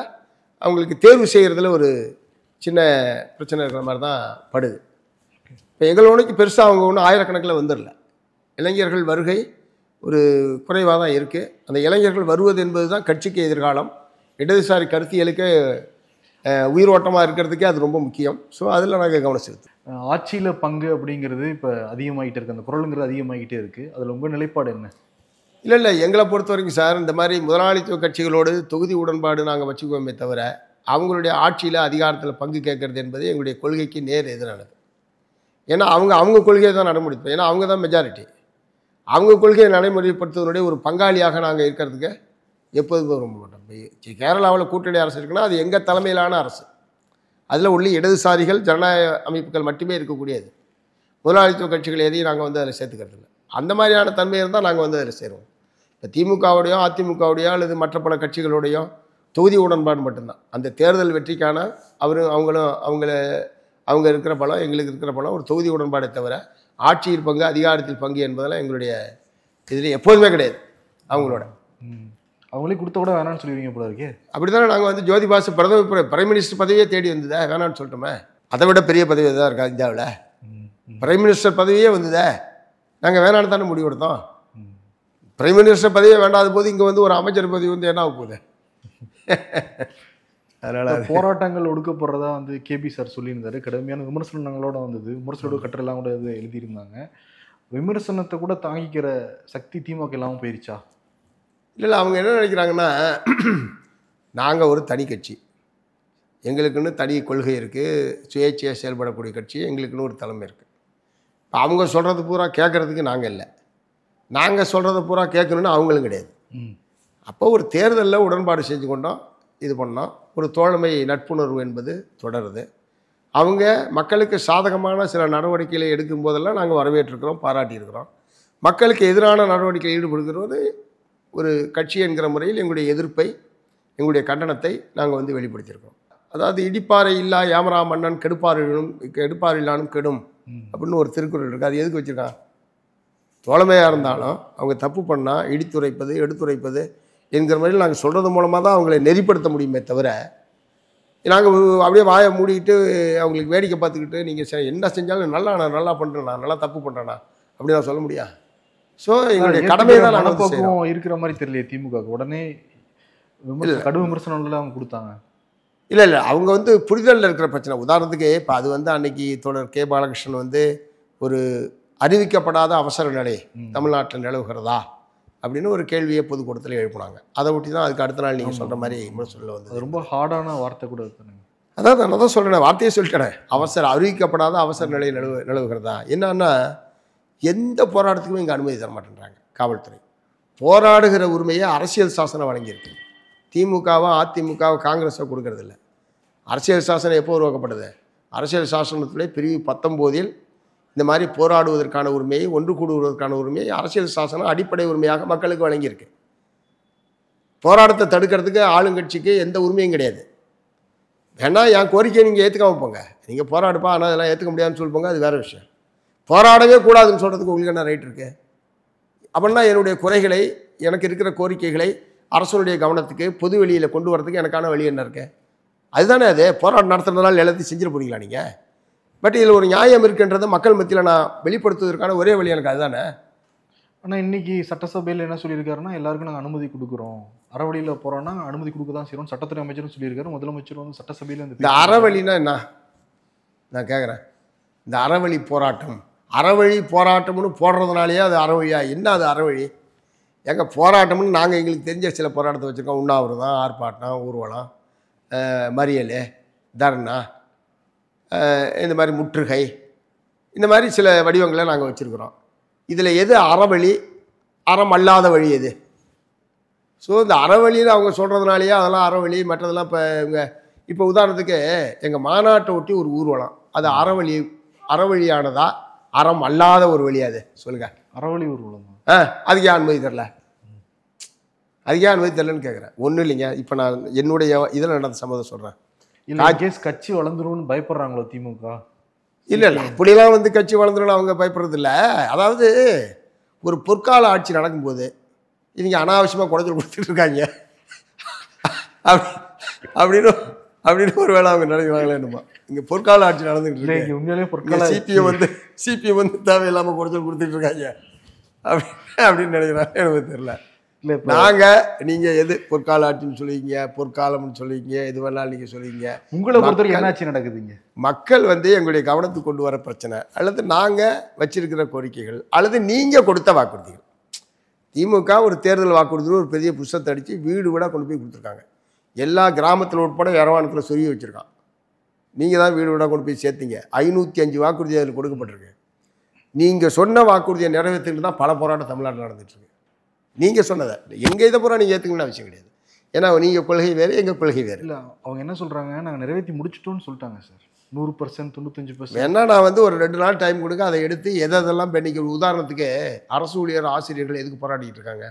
அவங்களுக்கு தேர்வு செய்கிறதுல ஒரு சின்ன பிரச்சனை இருக்கிற மாதிரி தான் படுது. இப்போ எங்களோனைக்கு பெருசாக அவங்க ஒன்றும் ஆயிரக்கணக்கில் வந்துடல. இளைஞர்கள் வருகை ஒரு குறைவாக தான் இருக்குது. அந்த இளைஞர்கள் வருவது என்பது தான் கட்சிக்கு எதிர்காலம், இடதுசாரி கருத்தியலுக்கு உயிரோட்டமாக இருக்கிறதுக்கே அது ரொம்ப முக்கியம். ஸோ அதில் நாங்கள் கவனம் செலுத்தும். ஆட்சியில் பங்கு அப்படிங்கிறது இப்போ அதிகமாகிட்டே இருக்குது, அந்த குரலுங்கிறது அதிகமாகிட்டே இருக்குது. அதில் உங்கள் நிலைப்பாடு என்ன? இல்லை எங்களை பொறுத்த வரைக்கும் சார், இந்த மாதிரி முதலாளித்துவ கட்சிகளோடு தொகுதி உடன்பாடு நாங்கள் வச்சுக்குவோமே தவிர அவங்களுடைய ஆட்சியில் அதிகாரத்தில் பங்கு கேட்கறது என்பது எங்களுடைய கொள்கைக்கு நேர் எதிரானது. ஏன்னா அவங்க கொள்கையை தான் நடைமுறைப்போம். ஏன்னா அவங்க தான் மெஜாரிட்டி. அவங்க கொள்கையை நடைமுறைப்படுத்துவதனுடைய ஒரு பங்காளியாக நாங்கள் இருக்கிறதுக்கு எப்போதுமே விரும்ப மாட்டோம். கேரளாவில் கூட்டணி அரசு இருக்குன்னா அது எங்கள் தலைமையிலான அரசு. அதில் உள்ள இடதுசாரிகள் ஜனநாயக அமைப்புகள் மட்டுமே இருக்கக்கூடியது. முதலாளித்துவ கட்சிகள் எதையும் நாங்கள் வந்து அதில் சேர்த்துக்கிறது இல்லை. அந்த மாதிரியான தன்மை இருந்தால் நாங்கள் வந்து அதில் சேருவோம். இப்போ திமுகவுடையோ அதிமுகவுடையோ அல்லது மற்ற பல கட்சிகளுடையோ தொகுதி உடன்பாடு மட்டும்தான். அந்த தேர்தல் வெற்றிக்கான அவங்க இருக்கிற பலம், எங்களுக்கு இருக்கிற பலம் ஒரு தொகுதி உடன்பாடை தவிர ஆட்சியில் பங்கு அதிகாரத்தில் பங்கு என்பதெல்லாம் எங்களுடைய இதில் எப்போதுமே கிடையாது. அவங்களோட அவங்களே கொடுத்த கூட வேணான்னு சொல்லுவீங்க போல இருக்கே. அப்படி தானே நாங்கள் வந்து ஜோதி பாசு பிரைம் மினிஸ்டர் பதவியே தேடி வந்ததே, வேணான்னு சொல்லிட்டோமே. அதை விட பெரிய பதவி தான் இருக்கா இந்தியாவில்? பிரைம் மினிஸ்டர் பதவியே வந்ததே, நாங்கள் வேணான்னு தானே முடிவு எடுத்தோம். பிரைம் மினிஸ்டர் பதவியே வேண்டாத போது இங்கே வந்து ஒரு அமைச்சர் பதவி வந்து என்ன ஆக போகுது? அதனால் போராட்டங்கள் ஒடுக்கப்படுறதா வந்து கேபி சார் சொல்லியிருந்தாரு. கடுமையான விமர்சனங்களோட வந்தது, விமர்சனோட கட்டுரெல்லாம் கூட இது எழுதியிருந்தாங்க. விமர்சனத்தை கூட தாங்கிக்கிற சக்தி திமுக இல்லாமல் போயிருச்சா? இல்லை அவங்க என்ன நினைக்கிறாங்கன்னா, நாங்கள் ஒரு தனி கட்சி, எங்களுக்குன்னு தனி கொள்கை இருக்குது, சுயேட்சையாக செயல்படக்கூடிய கட்சி, எங்களுக்குன்னு ஒரு தலைமை இருக்குது. இப்போ அவங்க சொல்கிறது பூரா கேட்குறதுக்கு நாங்கள் இல்லை, நாங்கள் சொல்கிறத பூரா கேட்கணுன்னு அவங்களும் கிடையாது. அப்போ ஒரு தேர்தலில் உடன்பாடு செஞ்சு கொண்டோம், இது பண்ணோம். ஒரு தோழமை நட்புணர்வு என்பது தொடருது. அவங்க மக்களுக்கு சாதகமான சில நடவடிக்கைகளை எடுக்கும் போதெல்லாம் நாங்கள் வரவேற்றிருக்கிறோம், பாராட்டியிருக்கிறோம். மக்களுக்கு எதிரான நடவடிக்கையில் ஈடுபடுகிறது ஒரு கட்சி என்கிற முறையில் எங்களுடைய எதிர்ப்பை, எங்களுடைய கண்டனத்தை நாங்கள் வந்து வெளிப்படுத்தியிருக்கிறோம். அதாவது இடிப்பாறை இல்லா யாமரா மன்னன் கெடுப்பாரில்லானும் கெடும் அப்படின்னு ஒரு திருக்குறள் இருக்குது. அது எதுக்கு வச்சுருக்கான்? தோழமையாக இருந்தாலும் அவங்க தப்பு பண்ணால் இடித்துரைப்பது எடுத்துரைப்பது என்கிற முறையில் நாங்கள் சொல்கிறது மூலமாக தான் அவங்களை நெறிப்படுத்த முடியுமே தவிர, நாங்கள் அப்படியே வாயை மூடிக்கிட்டு அவங்களுக்கு வேடிக்கை பார்த்துக்கிட்டு நீங்கள் என்ன செஞ்சாலும் நல்லா பண்ணுறேண்ணா, நல்லா தப்பு பண்ணுறேண்ணா அப்படி நான் சொல்ல முடியாது. ஸோ எங்களுடைய கடமை தான் மனப்போக்கம் இருக்கிற மாதிரி தெரியல திமுக. உடனே கடும் விமர்சனங்கள் அவங்க கொடுத்தாங்க. இல்லை அவங்க வந்து புரிதலில் இருக்கிற பிரச்சனை. உதாரணத்துக்கு இப்போ அது வந்து அன்னைக்கு தோழர் கே பாலகிருஷ்ணன் வந்து ஒரு அறிவிக்கப்படாத அவசர நிலை தமிழ்நாட்டில் நிலவுகிறதா அப்படின்னு ஒரு கேள்வியை பொதுக்கூட்டத்தில் எழுப்பினாங்க. அதை ஒட்டி தான் அதுக்கு அடுத்த நாள் நீங்கள் சொல்கிற மாதிரி விமர்சனம் வந்து ரொம்ப ஹார்டான வார்த்தை கூட இருக்குங்க. அதாவது நான் தான் சொல்கிறேன், வார்த்தையை சொல்லிட்டேன். அறிவிக்கப்படாத அவசர நிலை நிலவுகிறதா என்னன்னா, எந்த போராட்டத்துக்குமே இங்கே அனுமதி தர மாட்டேன்றாங்க காவல்துறை. போராடுகிற உரிமையை அரசியல் சாசனம் வழங்கியிருக்கு. திமுகவோ அதிமுகவோ காங்கிரஸோ கொடுக்கறதில்ல. அரசியல் சாசனம் எப்போ உருவாக்கப்பட்டது? அரசியல் சாசனத்துடைய பிரிவு 19 இந்த மாதிரி போராடுவதற்கான உரிமையை, ஒன்று கூடுவதற்கான உரிமையை அரசியல் சாசனம் அடிப்படை உரிமையாக மக்களுக்கு வழங்கியிருக்கு. போராட்டத்தை தடுக்கிறதுக்கு ஆளுங்கட்சிக்கு எந்த உரிமையும் கிடையாது. வேணா என் கோரிக்கையை நீங்கள் ஏற்றுக்காம போங்க, நீங்கள் போராடுப்பா, ஆனால் அதெல்லாம் ஏற்றுக்க முடியாதுன்னு சொல்லுவாங்க, அது வேறு விஷயம். போராடவே கூடாதுன்னு சொல்கிறதுக்கு உங்களுக்கு என்ன ரைட் இருக்குது? அப்படின்னா என்னுடைய குறைகளை, எனக்கு இருக்கிற கோரிக்கைகளை அரசனுடைய கவனத்துக்கு பொது வெளியில் கொண்டு வரதுக்கு எனக்கான வழி என்ன இருக்குது? அதுதானே அது. போராட்டம் நடத்துறதுனால எல்லாத்தையும் செஞ்சிட போறீங்களா நீங்கள்? பட் இதில் ஒரு நியாயம் இருக்குன்றதை மக்கள் மத்தியில் நான் வெளிப்படுத்துவதற்கான ஒரே வழி எனக்கு அதுதானே. ஆனால் இன்றைக்கி சட்டசபையில் என்ன சொல்லியிருக்காருன்னா, எல்லாருக்கும் நாங்கள் அனுமதி கொடுக்குறோம், அறவழியில் போகிறோன்னா அனுமதி கொடுக்க தான் செய்கிறோம், சட்டத்துறை அமைச்சரும் சொல்லியிருக்காரு, முதலமைச்சர் வந்து சட்டசபையில் இந்த அறவழின்னா என்ன நான் கேட்குறேன். இந்த அறவழி போராட்டம்னு போடுறதுனாலேயே அது அறவழியா? என்ன அது அறவழி? எங்கள் போராட்டம்னு நாங்கள் எங்களுக்கு தெரிஞ்ச சில போராட்டத்தை வச்சுருக்கோம். உண்ணாவிரதம், ஆர்ப்பாட்டம், ஊர்வலம், மறியல், தர்ணா, இந்த மாதிரி முற்றுகை, இந்த மாதிரி சில வடிவங்களை நாங்கள் வச்சுருக்குறோம். இதில் எது அறவழி, அறம் அல்லாத வழி எது? ஸோ இந்த அறவழின்னு அவங்க சொல்கிறதுனாலேயே அதெல்லாம் அறவழி, மற்றதெல்லாம் இப்போ உதாரணத்துக்கு எங்கள் மாநாட்டை ஒட்டி ஒரு ஊர்வலம், அது அறவழியானதா அறம் அல்லாத ஒரு வழி? அது சொல்லுங்கள். அறவழி ஊர்வலம் அதுக்கு ஏன் அனுமதி தரல? அதுக்கு ஏன் அனுமதி தரலன்னு கேட்குறேன். ஒன்றும் இல்லைங்க, இப்போ நான் என்னுடைய இதில் நடந்த சம்மதம் சொல்கிறேன். கட்சி வளர்ந்துரும்னு பயப்படுறாங்களோ திமுக? இல்லை அப்படிலாம் வந்து கட்சி வளர்ந்துடும் அவங்க பயப்படுறது இல்லை. அதாவது ஒரு பொற்கால ஆட்சி நடக்கும்போது இவங்க அனாவசியமாக குடைச்சல் கொடுத்துட்டு இருக்காங்க அப்படின்னு ஒரு வேளை அவங்க நினைக்கிறாங்களே என்னமா. இங்கே பொற்கால ஆட்சி நடந்துகிட்டு இல்லை இருக்கு. இங்கே உண்மையிலேயே பொற்கால சிபிஎம் வந்து தேவையில்லாமல் குறைச்சல் கொடுத்துட்டு இருக்காங்க அப்படின்னு நினைக்கிறாங்க. எனக்கு தெரியல. இல்லை நாங்கள் நீங்கள் எது பொற்கால ஆட்சின்னு சொல்லுவீங்க, பொற்காலம்னு சொல்லுவீங்க, எது வேணாலும் நீங்கள் சொல்லுவீங்க. உங்களை பொறுத்தவரைக்கும் என்ன ஆட்சி நடக்குதுங்க? மக்கள் வந்து எங்களுடைய கவனத்துக்கு கொண்டு வர பிரச்சனை, அல்லது நாங்கள் வச்சிருக்கிற கோரிக்கைகள், அல்லது நீங்கள் கொடுத்த வாக்குறுதிகள். திமுக ஒரு தேர்தல் வாக்குறுதியில் ஒரு பெரிய புஷத்தை அடித்து வீடு வீடாக கொண்டு போய் கொடுத்துருக்காங்க. எல்லா கிராமத்தில் உட்பட இரவானத்தில் சொருகி வச்சுருக்கான். நீங்கள் தான் வீடு வீடாக கொண்டு போய் சேர்த்தீங்க. 505 வாக்குறுதி அதில் கொடுக்கப்பட்டிருக்கு. நீங்கள் சொன்ன வாக்குறுதியை நிறைவேற்றிட்டு தான் பல போராட்டம் தமிழ்நாட்டில் நடந்துட்டுருக்கு. நீங்கள் சொன்னதை எங்கள் இதை பூரா நீங்கள் ஏற்றுக்கணும்னு அவசியம் கிடையாது. ஏன்னா நீங்கள் கொள்கை வேறு, எங்கள் கொள்கை வேறு. இல்லை அவங்க என்ன சொல்கிறாங்க, நாங்கள் நிறைவேற்றி முடிச்சிட்டோம்னு சொல்லிட்டாங்க சார். 100%, 95%. வேணா நான் வந்து ஒரு 2 நாள் டைம் கொடுங்க, அதை எடுத்து எதெல்லாம் பெண்ணிக்கு. உதாரணத்துக்கு அரசு ஊழியர் ஆசிரியர்கள் எதுக்கு போராடிட்டு இருக்காங்க?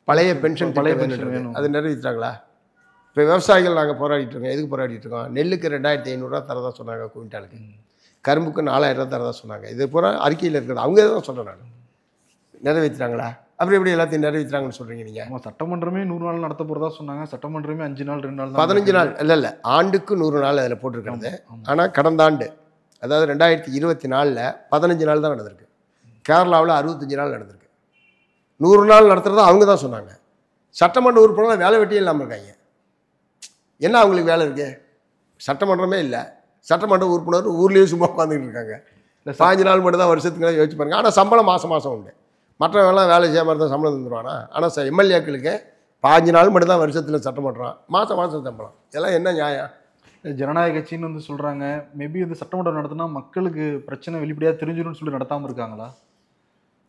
பழைய பென்ஷன் வேணும். அது நிறைவேற்றாங்களா? இப்போ விவசாயிகள் நாங்கள் போராடிட்டு இருக்கோம். எதுக்கு போராடிட்டு இருக்கோம்? நெல்லுக்கு 2500 தரதா சொன்னாங்க குவிண்டாலுக்கு, கரும்புக்கு 4000 தரதா சொன்னாங்க. இது பூரா அறிக்கையில் இருக்கிறது. அவங்க தான் சொல்கிறேன் நான். நிறைவேற்றுறாங்களா? அப்புறம் எப்படி எல்லாத்தையும் நிறைவேற்றுறாங்கன்னு சொல்கிறீங்க நீங்கள்? ஆமாம், சட்டமன்றமே 100 நாள் நடத்த போகிறதா சொன்னாங்க. சட்டமன்றமே 5 நாள் 2 நாள் 15 நாள் இல்லை ஆண்டுக்கு 100 நாள் அதில் போட்டிருக்கிறது. ஆனால் கடந்த ஆண்டு, அதாவது 2024 15 நாள் தான் நடந்திருக்கு. கேரளாவில் 65 நாள் நடந்திருக்கு. 100 நாள் நடத்துகிறதா அவங்க தான் சொன்னாங்க. சட்டமன்ற உறுப்பினர்கள் வேலை வெட்டியே இல்லாமல் இருக்காங்க. என்ன அவங்களுக்கு வேலை இருக்கு? சட்டமன்றமே இல்லை. சட்டமன்ற உறுப்பினர் ஊர்லேயே சும்மா உட்காந்துக்கிட்டு இருக்காங்க. 15 நாள் மட்டும் தான் வருஷத்துக்கு யோசிச்சு பாருங்க. ஆனால் சம்பளம் மாதம் மாதம் உண்டு. மற்றவங்களாம் வேலை செய்யாமல் இருந்தால் சம்பளம் தந்துடுவானா? ஆனால் எம்எல்ஏக்களுக்கு 15 நாள் மட்டும் தான் வருஷத்தில் சட்டமன்றம், மாதம் மாதம் சம்பளம். இதெல்லாம் என்ன நியாயம்? ஜனநாயக கட்சின்னு வந்து சொல்கிறாங்க. மேபி வந்து சட்டமன்றம் நடத்தினா மக்களுக்கு பிரச்சனை வெளிப்படையாக தெரிஞ்சிடும்னு சொல்லி நடத்தாமல் இருக்காங்களா?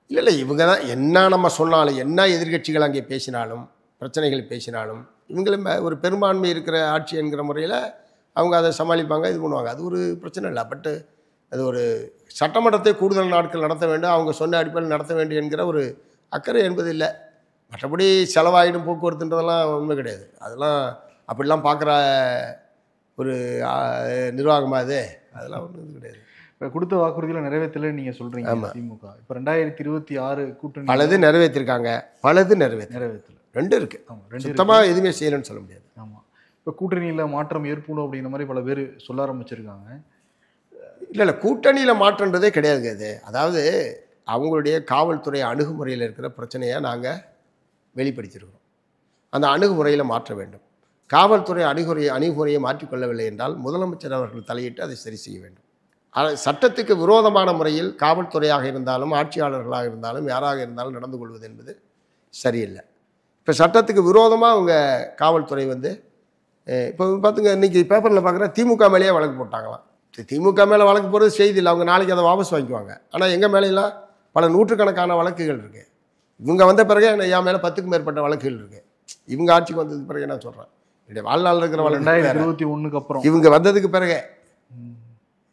இல்லை இவங்க தான் என்ன நம்ம சொன்னாலும், என்ன எதிர்கட்சிகள் அங்கே பேசினாலும், பிரச்சனைகள் பேசினாலும், இவங்களும் ஒரு பெரும்பான்மை இருக்கிற ஆட்சி என்கிற முறையில் அவங்க அதை சமாளிப்பாங்க, இது பண்ணுவாங்க. அது ஒரு பிரச்சனை இல்லை. பட்டு அது ஒரு சட்டமன்றத்தை கூடுதல் நாட்கள் நடத்த வேண்டும், அவங்க சொன்ன அடிப்படையில் நடத்த வேண்டும் என்கிற ஒரு அக்கறை என்பது இல்லை. மற்றபடி செலவாயிடும் போக்குவரத்துன்றதெல்லாம் உண்மை கிடையாது. அதெல்லாம் அப்படிலாம் பார்க்குற ஒரு நிர்வாகமாக அது அதெல்லாம் ஒன்றும் கிடையாது. இப்போ கொடுத்த வாக்குறுதியில் நிறைவேற்றலை நீங்கள் சொல்கிறீங்க. திமுக இப்போ 2026 கூட்டணி பலது நிறைவேற்றிருக்காங்க, பலது நிறைவேற்றலை. ரெண்டு இருக்குது. ஆமாம், சுத்தமாக எதுவுமே செய்யலைன்னு சொல்ல முடியாது. ஆமாம், இப்போ கூட்டணியில் மாற்றம் ஏற்படும் அப்படிங்கிற மாதிரி பல பேர் சொல்ல ஆரம்பிச்சிருக்காங்க. இல்லை கூட்டணியில் மாற்றன்றதே கிடையாதுங்க. அது அதாவது அவங்களுடைய காவல்துறை அணுகுமுறையில் இருக்கிற பிரச்சனையை நாங்கள் வெளிப்படுத்தியிருக்கிறோம். அந்த அணுகுமுறையில் மாற்ற வேண்டும். காவல்துறை அணுகுமுறையை மாற்றிக்கொள்ளவில்லை என்றால் முதலமைச்சர் அவர்கள் தலையிட்டு அதை சரி செய்ய வேண்டும். சட்டத்துக்கு விரோதமான முறையில் காவல்துறையாக இருந்தாலும் ஆட்சியாளர்களாக இருந்தாலும் யாராக இருந்தாலும் நடந்து கொள்வது என்பது சரியில்லை. இப்போ சட்டத்துக்கு விரோதமாக அவங்க காவல்துறை வந்து இப்போ பார்த்துங்க, இன்றைக்கி பேப்பரில் பார்க்குற திமுக மேலேயே வழக்கு போட்டாங்களாம். திமுக மேலே வழக்கு போகிறது செய்தி இல்லை, அவங்க நாளைக்கு அதை வாபஸ் வாங்கிக்குவாங்க. ஆனால் எங்கள் மேலேலாம் பல நூற்றுக்கணக்கான வழக்குகள் இருக்குது. இவங்க வந்த பிறகு என் மேலே 10க்கும் மேற்பட்ட வழக்குகள் இருக்குது. இவங்க ஆட்சிக்கு வந்ததுக்கு பிறகு என்ன சொல்கிறேன், என்னுடைய வாழ்நாள் இருக்கிற வழக்கு 2021 அப்புறம் இவங்க வந்ததுக்கு பிறகு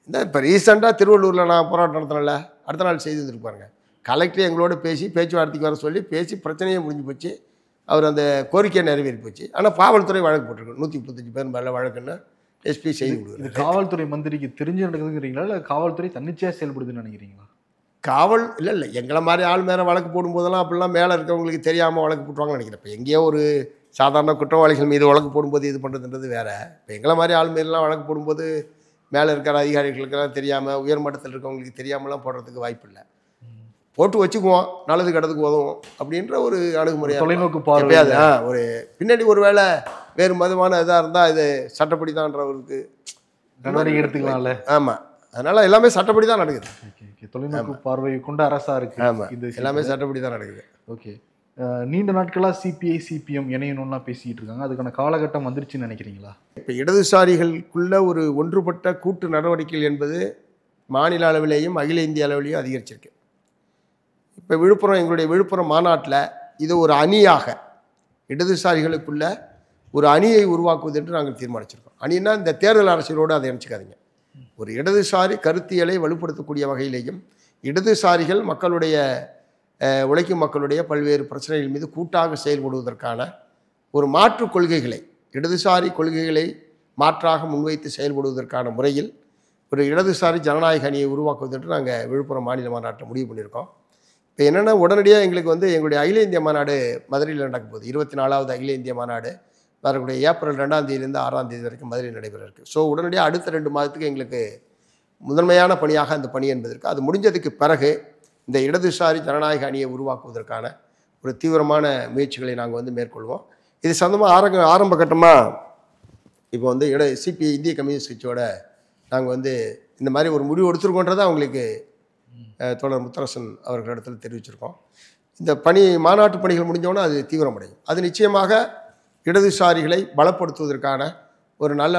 இந்த இப்போ ரீசெண்டாக திருவள்ளூரில் நான் போராட்டம் நடத்தினல, அடுத்த நாள் செய்தி வந்துருக்கு பாருங்கள். கலெக்டர் எங்களோட பேசி பேச்சுவார்த்தைக்கு வர சொல்லி பேசி பிரச்சனையே முடிஞ்சு போச்சு. அவர் அந்த கோரிக்கையை நிறைவேறி போச்சு. ஆனால் காவல்துறை வழக்கு போட்டிருக்கு. 135 பேர் மேலே வழக்குன்னு எஸ்பி செய்தி கொடுக்குறது. காவல்துறை மந்திரிக்கு தெரிஞ்சு நடக்குதுங்கிறீங்களா இல்லை காவல்துறை தன்னிச்சையாக செயல்படுதுன்னு நினைக்கிறீங்களா? காவல் இல்லை எங்களை மாதிரி ஆள் மேலே வழக்கு போடும்போதெல்லாம் அப்படிலாம் மேலே இருக்கவங்களுக்கு தெரியாமல் வழக்கு போட்டுவாங்கன்னு நினைக்கிறேன். இப்போ எங்கேயோ ஒரு சாதாரண குற்றவாளிகள் மீது வழக்கு போடும்போது இது பண்ணுறதுன்றது வேறு. இப்போ எங்களை மாதிரி ஆள் மீதுலாம் வழக்கு போடும்போது மேலே இருக்கிற அதிகாரிகளுக்கெல்லாம் தெரியாமல், உயர்மட்டத்தில் இருக்கவங்களுக்கு தெரியாமலாம் போடுறதுக்கு வாய்ப்பு இல்லை. போட்டு வச்சுக்குவோம், நல்லது கெட்டதுக்கு உதவும் அப்படின்ற ஒரு அணுகுமுறை, தொலைநோக்கு பார்வை. ஒரு பின்னாடி ஒரு வேளை வேறு மதுவான இதாக இருந்தால் இது சட்டப்படி தான்றவருக்கு எடுத்துக்கலாம்ல. ஆமாம், அதனால் எல்லாமே சட்டப்படி தான் நடக்குது. தொலைநோக்கு பார்வை கொண்ட அரசாக இருக்குது. ஆமாம், இது எல்லாமே சட்டப்படி தான் நடக்குது. ஓகே, நீண்ட நாட்களாக சிபிஐ சிபிஎம் இணையணும்னா பேசிக்கிட்டு இருக்காங்க. அதுக்கான காலகட்டம் வந்துருச்சுன்னு நினைக்கிறீங்களா? இப்போ இடதுசாரிகளுக்குள்ள ஒரு ஒன்றுபட்ட கூட்டு நடவடிக்கைகள் என்பது மாநில அளவிலேயும் அகில இந்திய அளவிலேயும் அதிகரிச்சிருக்கு. இப்போ எங்களுடைய விழுப்புரம் மாநாட்டில் இது ஒரு அணியாக இடதுசாரிகளுக்குள்ள ஒரு அணியை உருவாக்குவது என்று நாங்கள் தீர்மானிச்சிருக்கோம். அணின்னா இந்த தேர்தல் அரசியலோடு அதை நினச்சிக்காதீங்க. ஒரு இடதுசாரி கருத்தியலை வலுப்படுத்தக்கூடிய வகையிலேயும் இடதுசாரிகள் மக்களுடைய உழைக்கும் மக்களுடைய பல்வேறு பிரச்சனைகள் மீது கூட்டாக செயல்படுவதற்கான ஒரு மாற்று கொள்கைகளை, இடதுசாரி கொள்கைகளை மாற்றாக முன்வைத்து செயல்படுவதற்கான முறையில் ஒரு இடதுசாரி ஜனநாயக அணியை உருவாக்குவது என்று நாங்கள் விழுப்புரம் மாநில மாநாட்டை முடிவு பண்ணியிருக்கோம். இப்போ என்னென்னா, உடனடியாக எங்களுக்கு வந்து எங்களுடைய அகில இந்திய மாநாடு மதுரையில் நடக்க போகுது. 24வது அகில இந்திய மாநாடு வரக்கூடிய ஏப்ரல் 2ஆம் தேதியிலேருந்து 6ஆம் தேதி வரைக்கும் மதுரையில் நடைபெற இருக்குது. ஸோ உடனடியாக அடுத்த 2 மாதத்துக்கு எங்களுக்கு முதன்மையான பணியாக அந்த பணி என்பது இருக்குது. அது முடிஞ்சதுக்கு பிறகு இந்த இடதுசாரி ஜனநாயக அணியை உருவாக்குவதற்கான ஒரு தீவிரமான முயற்சிகளை நாங்கள் வந்து மேற்கொள்வோம். இது சம்பந்தமாக ஆரம்ப கட்டமாக இப்போ வந்து இந்திய கம்யூனிஸ்ட் கட்சியோட நாங்கள் வந்து இந்த மாதிரி ஒரு முடிவு எடுத்துருக்கோன்றதை அவங்களுக்கு தோழர் முத்தரசன் அவர்களிடத்தில் தெரிவிச்சிருக்கோம். இந்த மாநாட்டு பணிகள் முடிஞ்சோன்னா அது தீவிரமடையும். அது நிச்சயமாக இடதுசாரிகளை பலப்படுத்துவதற்கான ஒரு நல்ல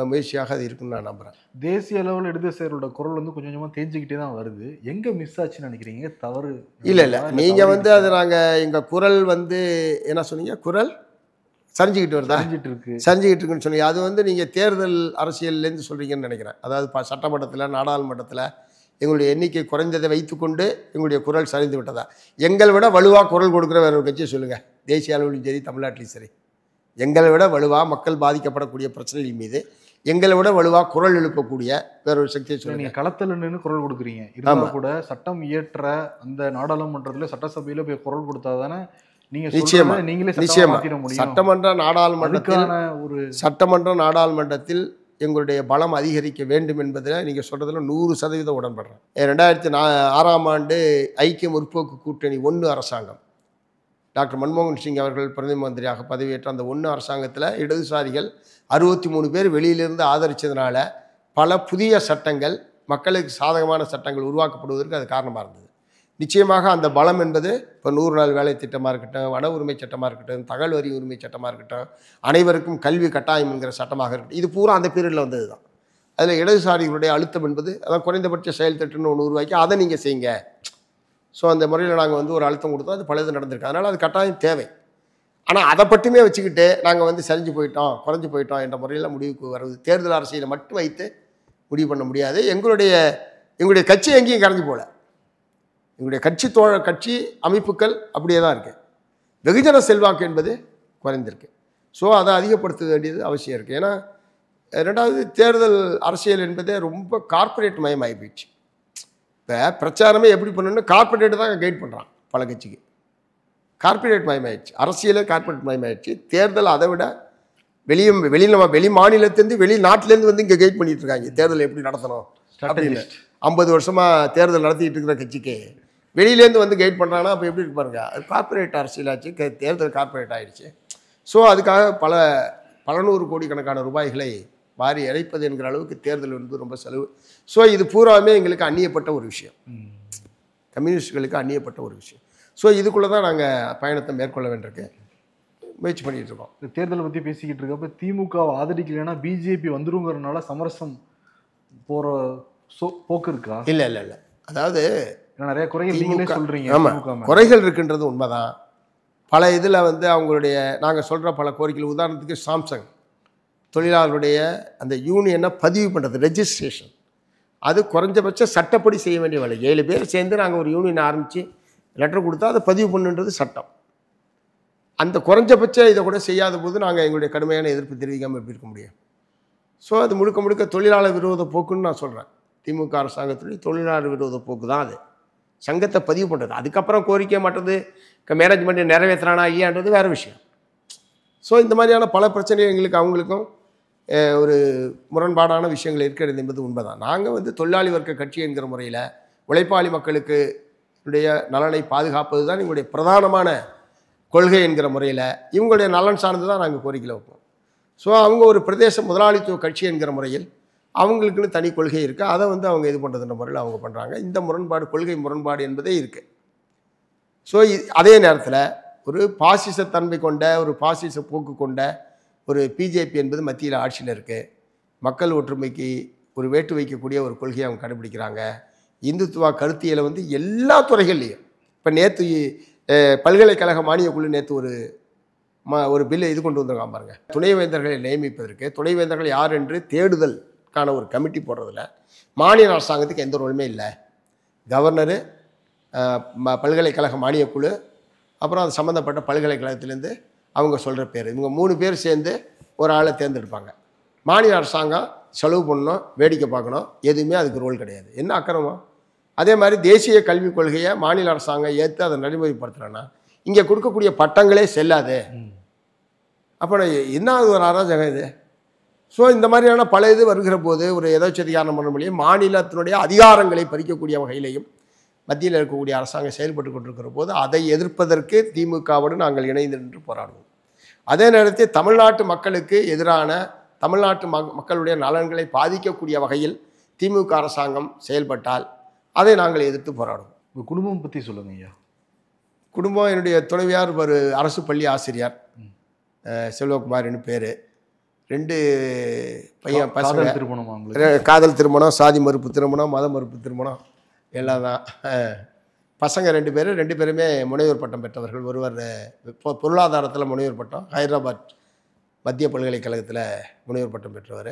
முயற்சியாக அது இருக்குன்னு நான் நம்புகிறேன். தேசிய அளவில் இடதுசாரிகளோட குரல் வந்து கொஞ்சம் கொஞ்சமாக தேஞ்சிக்கிட்டே தான் வருது. எங்கே மிஸ் ஆச்சுன்னு நினைக்கிறீங்க? தவறு இல்லை நீங்கள் வந்து அது நாங்கள் எங்கள் குரல் வந்து என்ன சொன்னீங்க, குரல் சரிஞ்சிக்கிட்டு வருதா? சரிஞ்சிக்கிட்டு இருக்குன்னு சொன்னீங்க. அது வந்து நீங்கள் தேர்தல் அரசியல்லேருந்து சொல்கிறீங்கன்னு நினைக்கிறேன். அதாவது சட்டமன்றத்தில் நாடாளுமன்றத்தில் எங்களுடைய எண்ணிக்கை குறைந்ததை வைத்துக்கொண்டு எங்களுடைய குரல் சரிந்து விட்டதா? எங்களை விட வலுவாக குரல் கொடுக்குற வேற ஒரு கட்சியை சொல்லுங்கள். தேசிய அளவிலும் சரி தமிழ்நாட்டிலையும் சரி, எங்களை விட வலுவாக மக்கள் பாதிக்கப்படக்கூடிய பிரச்சனைகள் மீது எங்களை விட வலுவாக குரல் எழுப்பக்கூடிய வேற ஒரு சக்தியை சொல்லுங்கள். நீங்கள் களத்தில் நின்று குரல் கொடுக்குறீங்க. இருந்தாலும் கூட சட்டம் இயற்ற அந்த நாடாளுமன்றத்தில் சட்டசபையில் போய் குரல் கொடுத்தா தானே நிச்சயமா சட்டமன்ற நாடாளுமன்றத்தில் எங்களுடைய பலம் அதிகரிக்க வேண்டும் என்பதில் நீங்கள் சொல்றதுல 100% உடன்படுறேன். 2006ஆம் ஆண்டு ஐக்கிய முற்போக்கு கூட்டணி 1 அரசாங்கம் டாக்டர் மன்மோகன் சிங் அவர்கள் பிரதம மந்திரியாக பதவியேற்ற அந்த 1 அரசாங்கத்தில் இடதுசாரிகள் 63 பேர் வெளியிலிருந்து ஆதரித்ததுனால பல புதிய சட்டங்கள், மக்களுக்கு சாதகமான சட்டங்கள் உருவாக்கப்படுவதற்கு அது காரணமாக இருந்தது. நிச்சயமாக அந்த பலம் என்பது இப்போ 100 நாள் வேலை திட்டமாக இருக்கட்டும், வன உரிமை சட்டமாக இருக்கட்டும், தகவல் வரி உரிமை சட்டமாக இருக்கட்டும், அனைவருக்கும் கல்வி கட்டாயம் என்கிற சட்டமாக இருக்கட்டும், இது பூரா அந்த பீரியடில் வந்தது தான். அதில் இடதுசாரிகளுடைய அழுத்தம் என்பது அதான் குறைந்தபட்ச செயல் திட்டம்னு ஒன்று உருவாக்கி அதை நீங்கள் செய்யுங்க. ஸோ அந்த முறையில் நாங்கள் வந்து ஒரு அழுத்தம் கொடுத்தோம். அது பலது நடந்திருக்கு. அதனால் அது கட்டாயம் தேவை. ஆனால் அதை மட்டுமே வச்சுக்கிட்டு நாங்கள் வந்து சரிஞ்சு போயிட்டோம், குறைஞ்சி போயிட்டோம் என்ற முறையில் முடிவுக்கு வருவது தேர்தல் அரசியலை மட்டும் வைத்து முடிவு பண்ண முடியாது. எங்களுடைய கட்சி எங்கேயும் கரைஞ்சி போகல. எங்களுடைய கட்சி அமைப்புகள் அப்படியே தான் இருக்குது. வெகுஜன செல்வாக்கு என்பது குறைந்திருக்கு. ஸோ அதை அதிகப்படுத்த வேண்டியது அவசியம் இருக்குது. ஏன்னா 2வது தேர்தல் அரசியல் என்பதே ரொம்ப கார்ப்பரேட் மயமாகி போயிடுச்சு. இப்போ பிரச்சாரமே எப்படி பண்ணணும்னு கார்ப்பரேட்டு தான் கைட் பண்ணுறான் பல கட்சிக்கு. கார்ப்பரேட் மயமாயிடுச்சு, அரசியலே கார்ப்பரேட் மயமாயிடுச்சு. தேர்தல் அதை விட வெளி மாநிலத்திலேருந்து வெளிநாட்டிலேருந்து வந்து இங்கே கைட் பண்ணிட்டு இருக்காங்க தேர்தல் எப்படி நடத்தணும் அப்படின்னு. 50 வருஷமாக தேர்தல் நடத்திட்டு இருக்கிற கட்சிக்கு வெளியிலேருந்து வந்து கைட் பண்ணுறாங்கன்னா அப்போ எப்படி இருப்பாருங்க? அது கார்ப்பரேட் அரசியலாச்சு, தேர்தல் கார்ப்பரேட் ஆகிடுச்சு. ஸோ அதுக்காக பல 100 கோடிக்கணக்கான ரூபாய்களை வாரி இறைப்பது என்கிற அளவுக்கு தேர்தல் வந்து ரொம்ப செலவு. ஸோ இது பூராமே எங்களுக்கு அந்நியப்பட்ட ஒரு விஷயம், கம்யூனிஸ்டுகளுக்கு அந்நியப்பட்ட ஒரு விஷயம். ஸோ இதுக்குள்ளே தான் நாங்கள் பயணத்தை மேற்கொள்ள வேண்டியிருக்கு, முயற்சி பண்ணிகிட்டு இருக்கோம். இந்த தேர்தலை பற்றி பேசிக்கிட்டு இருக்கப்போ திமுகவை ஆதரிக்கலைன்னா பிஜேபி வந்துருங்கிறதுனால சமரசம் போகிற போக்கு இருக்கா? இல்லை, அதாவது நிறைய குறைகள் நீங்களே சொல்கிறீங்க. ஆமாம், குறைகள் இருக்குன்றது உண்மைதான். பல இதில் வந்து அவங்களுடைய நாங்கள் சொல்கிற பல கோரிக்கைகள், உதாரணத்துக்கு சாம்சங் தொழிலாளருடைய அந்த யூனியனை பதிவு பண்ணுறது, ரெஜிஸ்ட்ரேஷன், அது குறைஞ்சபட்ச சட்டப்படி செய்ய வேண்டிய வேலை. 7 பேர் சேர்ந்து நாங்கள் ஒரு யூனியன் ஆரம்பித்து லெட்டர் கொடுத்தா அதை பதிவு பண்ணுன்றது சட்டம். அந்த குறைஞ்சபட்ச இதை கூட செய்யாத போது நாங்கள் எங்களுடைய கடுமையான எதிர்ப்பு தெரிவிக்காமல் எப்படி இருக்க முடியும்? ஸோ அது முழுக்க தொழிலாளர் விரோத போக்குன்னு நான் சொல்கிறேன். திமுக அரசாங்கத்துடைய தொழிலாளர் விரோத போக்கு தான் அது. சங்கத்தை பதிவு பண்ணுறது, அதுக்கப்புறம் கோரிக்கை மாட்டுறது, மேனேஜ்மெண்ட்டை நிறைவேற்றுறானா இல்லையான்றது வேறு விஷயம். ஸோ இந்த மாதிரியான பல பிரச்சனைகள் எங்களுக்கு அவங்களுக்கும் ஒரு முரண்பாடான விஷயங்கள் இருக்கிறது என்பது உண்மைதான். நாங்கள் வந்து தொழிலாளி வர்க்க கட்சி என்கிற முறையில் உழைப்பாளி மக்களுக்கு நலனை பாதுகாப்பது தான் எங்களுடைய பிரதானமான கொள்கை என்கிற முறையில் இவங்களுடைய நலன் சார்ந்து தான் நாங்கள் கோரிக்கையில் வைப்போம். ஸோ அவங்க ஒரு பிரதேச முதலாளித்துவ கட்சி என்கிற முறையில் அவங்களுக்குன்னு தனி கொள்கை இருக்குது. அதை வந்து அவங்க இது பண்ணுறதுன்ற முறையில் அவங்க பண்ணுறாங்க. இந்த முரண்பாடு, கொள்கை முரண்பாடு என்பதே இருக்குது. ஸோ அதே நேரத்தில் ஒரு பாசிசத்தன்மை கொண்ட, ஒரு பாசிச போக்கு கொண்ட ஒரு பிஜேபி என்பது மத்தியில் ஆட்சியில் இருக்குது. மக்கள் ஒற்றுமைக்கு ஒரு வேட்டு வைக்கக்கூடிய ஒரு கொள்கையை அவங்க கடைபிடிக்கிறாங்க. இந்துத்துவா கருத்தியலை வந்து எல்லா துறைகள்லையும், இப்போ நேற்று பல்கலைக்கழக மானியக்குழு நேற்று ஒரு பில்லு இது கொண்டு வந்திருக்காங்க பாருங்கள். துணைவேந்தர்களை நியமிப்பதற்கு துணைவேந்தர்கள் யார் என்று தேடுதலுக்கான ஒரு கமிட்டி போடுறதில்ல மாநில அரசாங்கத்துக்கு எந்த ரோலுமே இல்லை. கவர்னரு, பல்கலைக்கழக மானியக்குழு, அப்புறம் அது சம்மந்தப்பட்ட பல்கலைக்கழகத்திலேருந்து அவங்க சொல்கிற பேர், இவங்க 3 பேர் சேர்ந்து ஒரு ஆளை தேர்ந்தெடுப்பாங்க. மாநில அரசாங்கம் செலவு பண்ணணும், வேடிக்கை பார்க்கணும், எதுவுமே அதுக்கு ரோல் கிடையாது. என்ன அக்கிரமம்? அதே மாதிரி தேசிய கல்விக் கொள்கையை மாநில அரசாங்கம் ஏற்று அதை நடைமுறைப்படுத்துகிறேன்னா இங்கே கொடுக்கக்கூடிய பட்டங்களே செல்லாது அப்போ என்ன ஒரு அராஜகம் இது? ஸோ இந்த மாதிரியான பல இது வருகிற போது ஒரு எதோச்சதிகாரம் பண்ண முடியும், மாநிலத்தினுடைய அதிகாரங்களை பறிக்கக்கூடிய வகையிலையும் மத்தியில் இருக்கக்கூடிய அரசாங்கம் செயல்பட்டு கொண்டிருக்கிற போது அதை எதிர்ப்பதற்கு திமுகவோடு நாங்கள் இணைந்து நின்று போராடுவோம். அதே நேரத்தில் தமிழ்நாட்டு மக்களுக்கு எதிரான தமிழ்நாட்டு மக்களுடைய நலன்களை பாதிக்கக்கூடிய வகையில் திமுக அரசாங்கம் செயல்பட்டால் அதை நாங்கள் எதிர்த்து போராடுவோம். உங்கள் குடும்பம் பற்றி சொல்லுங்க ஐயா. குடும்பம், என்னுடைய துணைவியார் ஒரு அரசு பள்ளி ஆசிரியர், செல்வகுமார்னு பேர். 2 பையன் பசங்க. காதல் திருமணம், சாதி மறுப்பு திருமணம், மத மறுப்பு திருமணம் எல்லாம் தான். பசங்க 2 பேர், 2 பேருமே முனைவர் பட்டம் பெற்றவர்கள். ஒருவர் பொருளாதாரத்தில் முனைவர் பட்டம், ஹைதராபாத் மத்திய பல்கலைக்கழகத்தில் முனைவர் பட்டம் பெற்றவர்.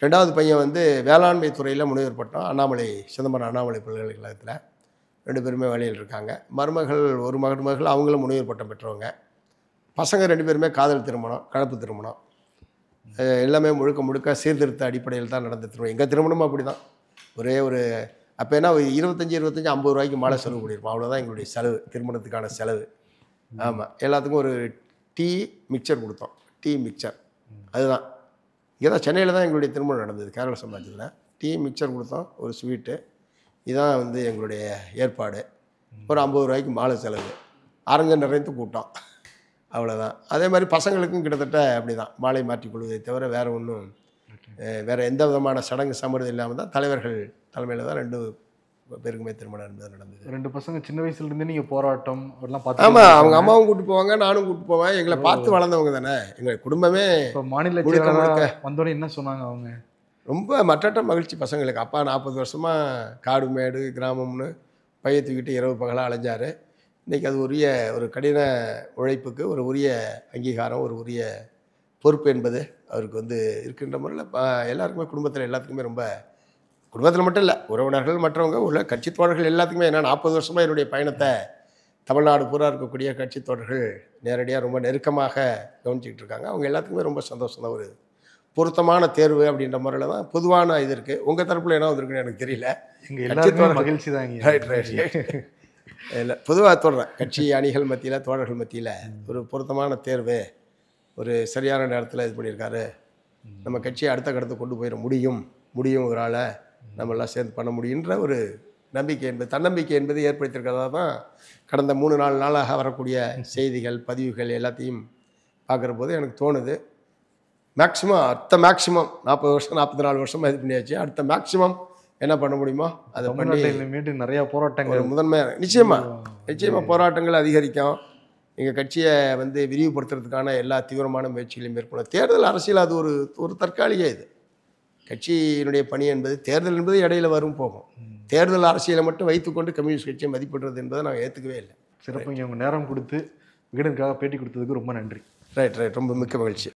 2வது பையன் வந்து வேளாண்மை துறையில் முனைவர் பட்டம், சிதம்பரம் அண்ணாமலை பல்கலைக்கழகத்தில். 2 பேருமே வேலையில் இருக்காங்க. மருமகள், ஒரு மருமகள், அவங்களும் முனைவர் பட்டம் பெற்றவங்க. பசங்க 2 பேருமே காதல் திருமணம், கலப்பு திருமணம், எல்லாமே முழுக்க சீர்திருத்த அடிப்படையில் தான் நடந்த திருமணம். எங்கள் திருமணமும் அப்படி தான். ஒரே ஒரு அப்போ என்ன 25 50 ரூபாய்க்கு மாலை செலவு பண்ணியிருப்போம். அவ்வளோதான் எங்களுடைய செலவு, திருமணத்துக்கான செலவு. ஆமாம், எல்லாத்துக்கும் ஒரு டீ மிக்சர் கொடுத்தோம். டீ மிக்சர் அதுதான். இங்கே தான் சென்னையில் தான் எங்களுடைய திருமணம் நடந்தது, கேரள சமாஜத்தில். டீ மிக்சர் கொடுத்தோம், ஒரு ஸ்வீட்டு. இதுதான் வந்து எங்களுடைய ஏற்பாடு. ஒரு 50 ரூபாய்க்கு மாலை செலவு, அரங்கம் நிறைந்து கூட்டம், அவ்வளோதான். அதே மாதிரி பசங்களுக்கும் கிட்டத்தட்ட அப்படி தான், மாலை மாற்றிக்கொள்வதை தவிர வேறு ஒன்றும், வேறு எந்த விதமான சடங்கு சமர்தம் இல்லாமல் தான் தலைவர்கள் தலைமையில் தான் 2 பேருக்குமே திருமணம் என்பது நடந்தது. 2 பசங்க சின்ன வயசுலேருந்து நீங்கள் போராட்டம் எல்லாம் பார்த்து. ஆமாம், அவங்க அம்மாவும் கூப்பிட்டு போவாங்க, நானும் கூப்பிட்டு போவேன். எங்களை பார்த்து வளர்ந்தவங்க தானே எங்கள் குடும்பமே. இப்போ மாநில வந்தோடனே என்ன சொன்னாங்க அவங்க? ரொம்ப மற்றற்ற மகிழ்ச்சி பசங்களுக்கு. அப்பா 40 வருஷமாக காடு மேடு கிராமம்னு பைய தூக்கிட்டு இரவு பகலாக அலைஞ்சார். இன்றைக்கி அது ஒரு கடின உழைப்புக்கு ஒரு உரிய அங்கீகாரம், ஒரு உரிய பொறுப்பு என்பது அவருக்கு வந்து இருக்கின்ற முறையில் எல்லாருக்குமே, குடும்பத்தில் எல்லாத்துக்குமே, ரொம்ப குடும்பத்தில் மட்டும் இல்லை, உறவினர்கள் மற்றவங்க உள்ள கட்சி தோழர்கள் எல்லாத்துக்குமே. ஏன்னா 40 வருஷமாக என்னுடைய பயணத்தை தமிழ்நாடு பூரா இருக்கக்கூடிய கட்சி தோழர்கள் நேரடியாக ரொம்ப நெருக்கமாக கவனிச்சிக்கிட்டு இருக்காங்க. அவங்க எல்லாத்துக்குமே ரொம்ப சந்தோஷம் தான். ஒரு பொருத்தமான தேர்வு அப்படின்ற முறையில் தான் பொதுவான இது இருக்குது. உங்கள் தரப்பில் என்ன வந்திருக்குன்னு எனக்கு தெரியல. மகிழ்ச்சி தான். இல்லை, பொதுவாக தோன்றேன், கட்சி அணிகள் மத்தியில், தோழர்கள் மத்தியில் ஒரு பொருத்தமான தேர்வு, ஒரு சரியான நேரத்தில் இது பண்ணியிருக்காரு. நம்ம கட்சியை அடுத்த கடத்தை கொண்டு போயிட முடியும் ஒரு ஆளை நம்மளாம் சேர்ந்து பண்ண முடியுன்ற ஒரு நம்பிக்கை என்பது, தன்னம்பிக்கை என்பது ஏற்படுத்தியிருக்கிறதா தான் கடந்த 3-4 நாளாக வரக்கூடிய செய்திகள், பதிவுகள் எல்லாத்தையும் பார்க்குற போது எனக்கு தோணுது. அடுத்த மேக்ஸிமம் 40 வருஷம் 44 வருஷமாக இது பண்ணியாச்சு. அடுத்த மேக்ஸிமம் என்ன பண்ண முடியுமோ அதை பண்ணி மீண்டும் நிறையா போராட்டங்கள், முதன்மையாக நிச்சயமாக போராட்டங்கள் அதிகரிக்கும். எங்கள் கட்சியை வந்து விரிவுபடுத்துறதுக்கான எல்லா தீவிரமான முயற்சிகளையும் மேற்கொள்ளும். தேர்தல் அரசியல் அது ஒரு தற்காலிக இது. கட்சியினுடைய பணி என்பது, தேர்தல் என்பது இடையில வரும் போகும். தேர்தல் அரசியலை மட்டும் வைத்துக்கொண்டு கம்யூனிஸ்ட் கட்சியை மதிப்பிடுறது என்பதை நாங்கள் ஏற்றுக்கவே இல்லை. சிறப்பு. இங்கே உங்கள் நேரம் கொடுத்து விகடனுக்காக பேட்டி கொடுத்ததுக்கு ரொம்ப நன்றி. ரைட், ரொம்ப மிக்க மகிழ்ச்சி.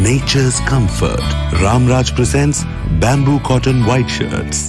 Nature's comfort. Ramraj presents bamboo cotton white shirts.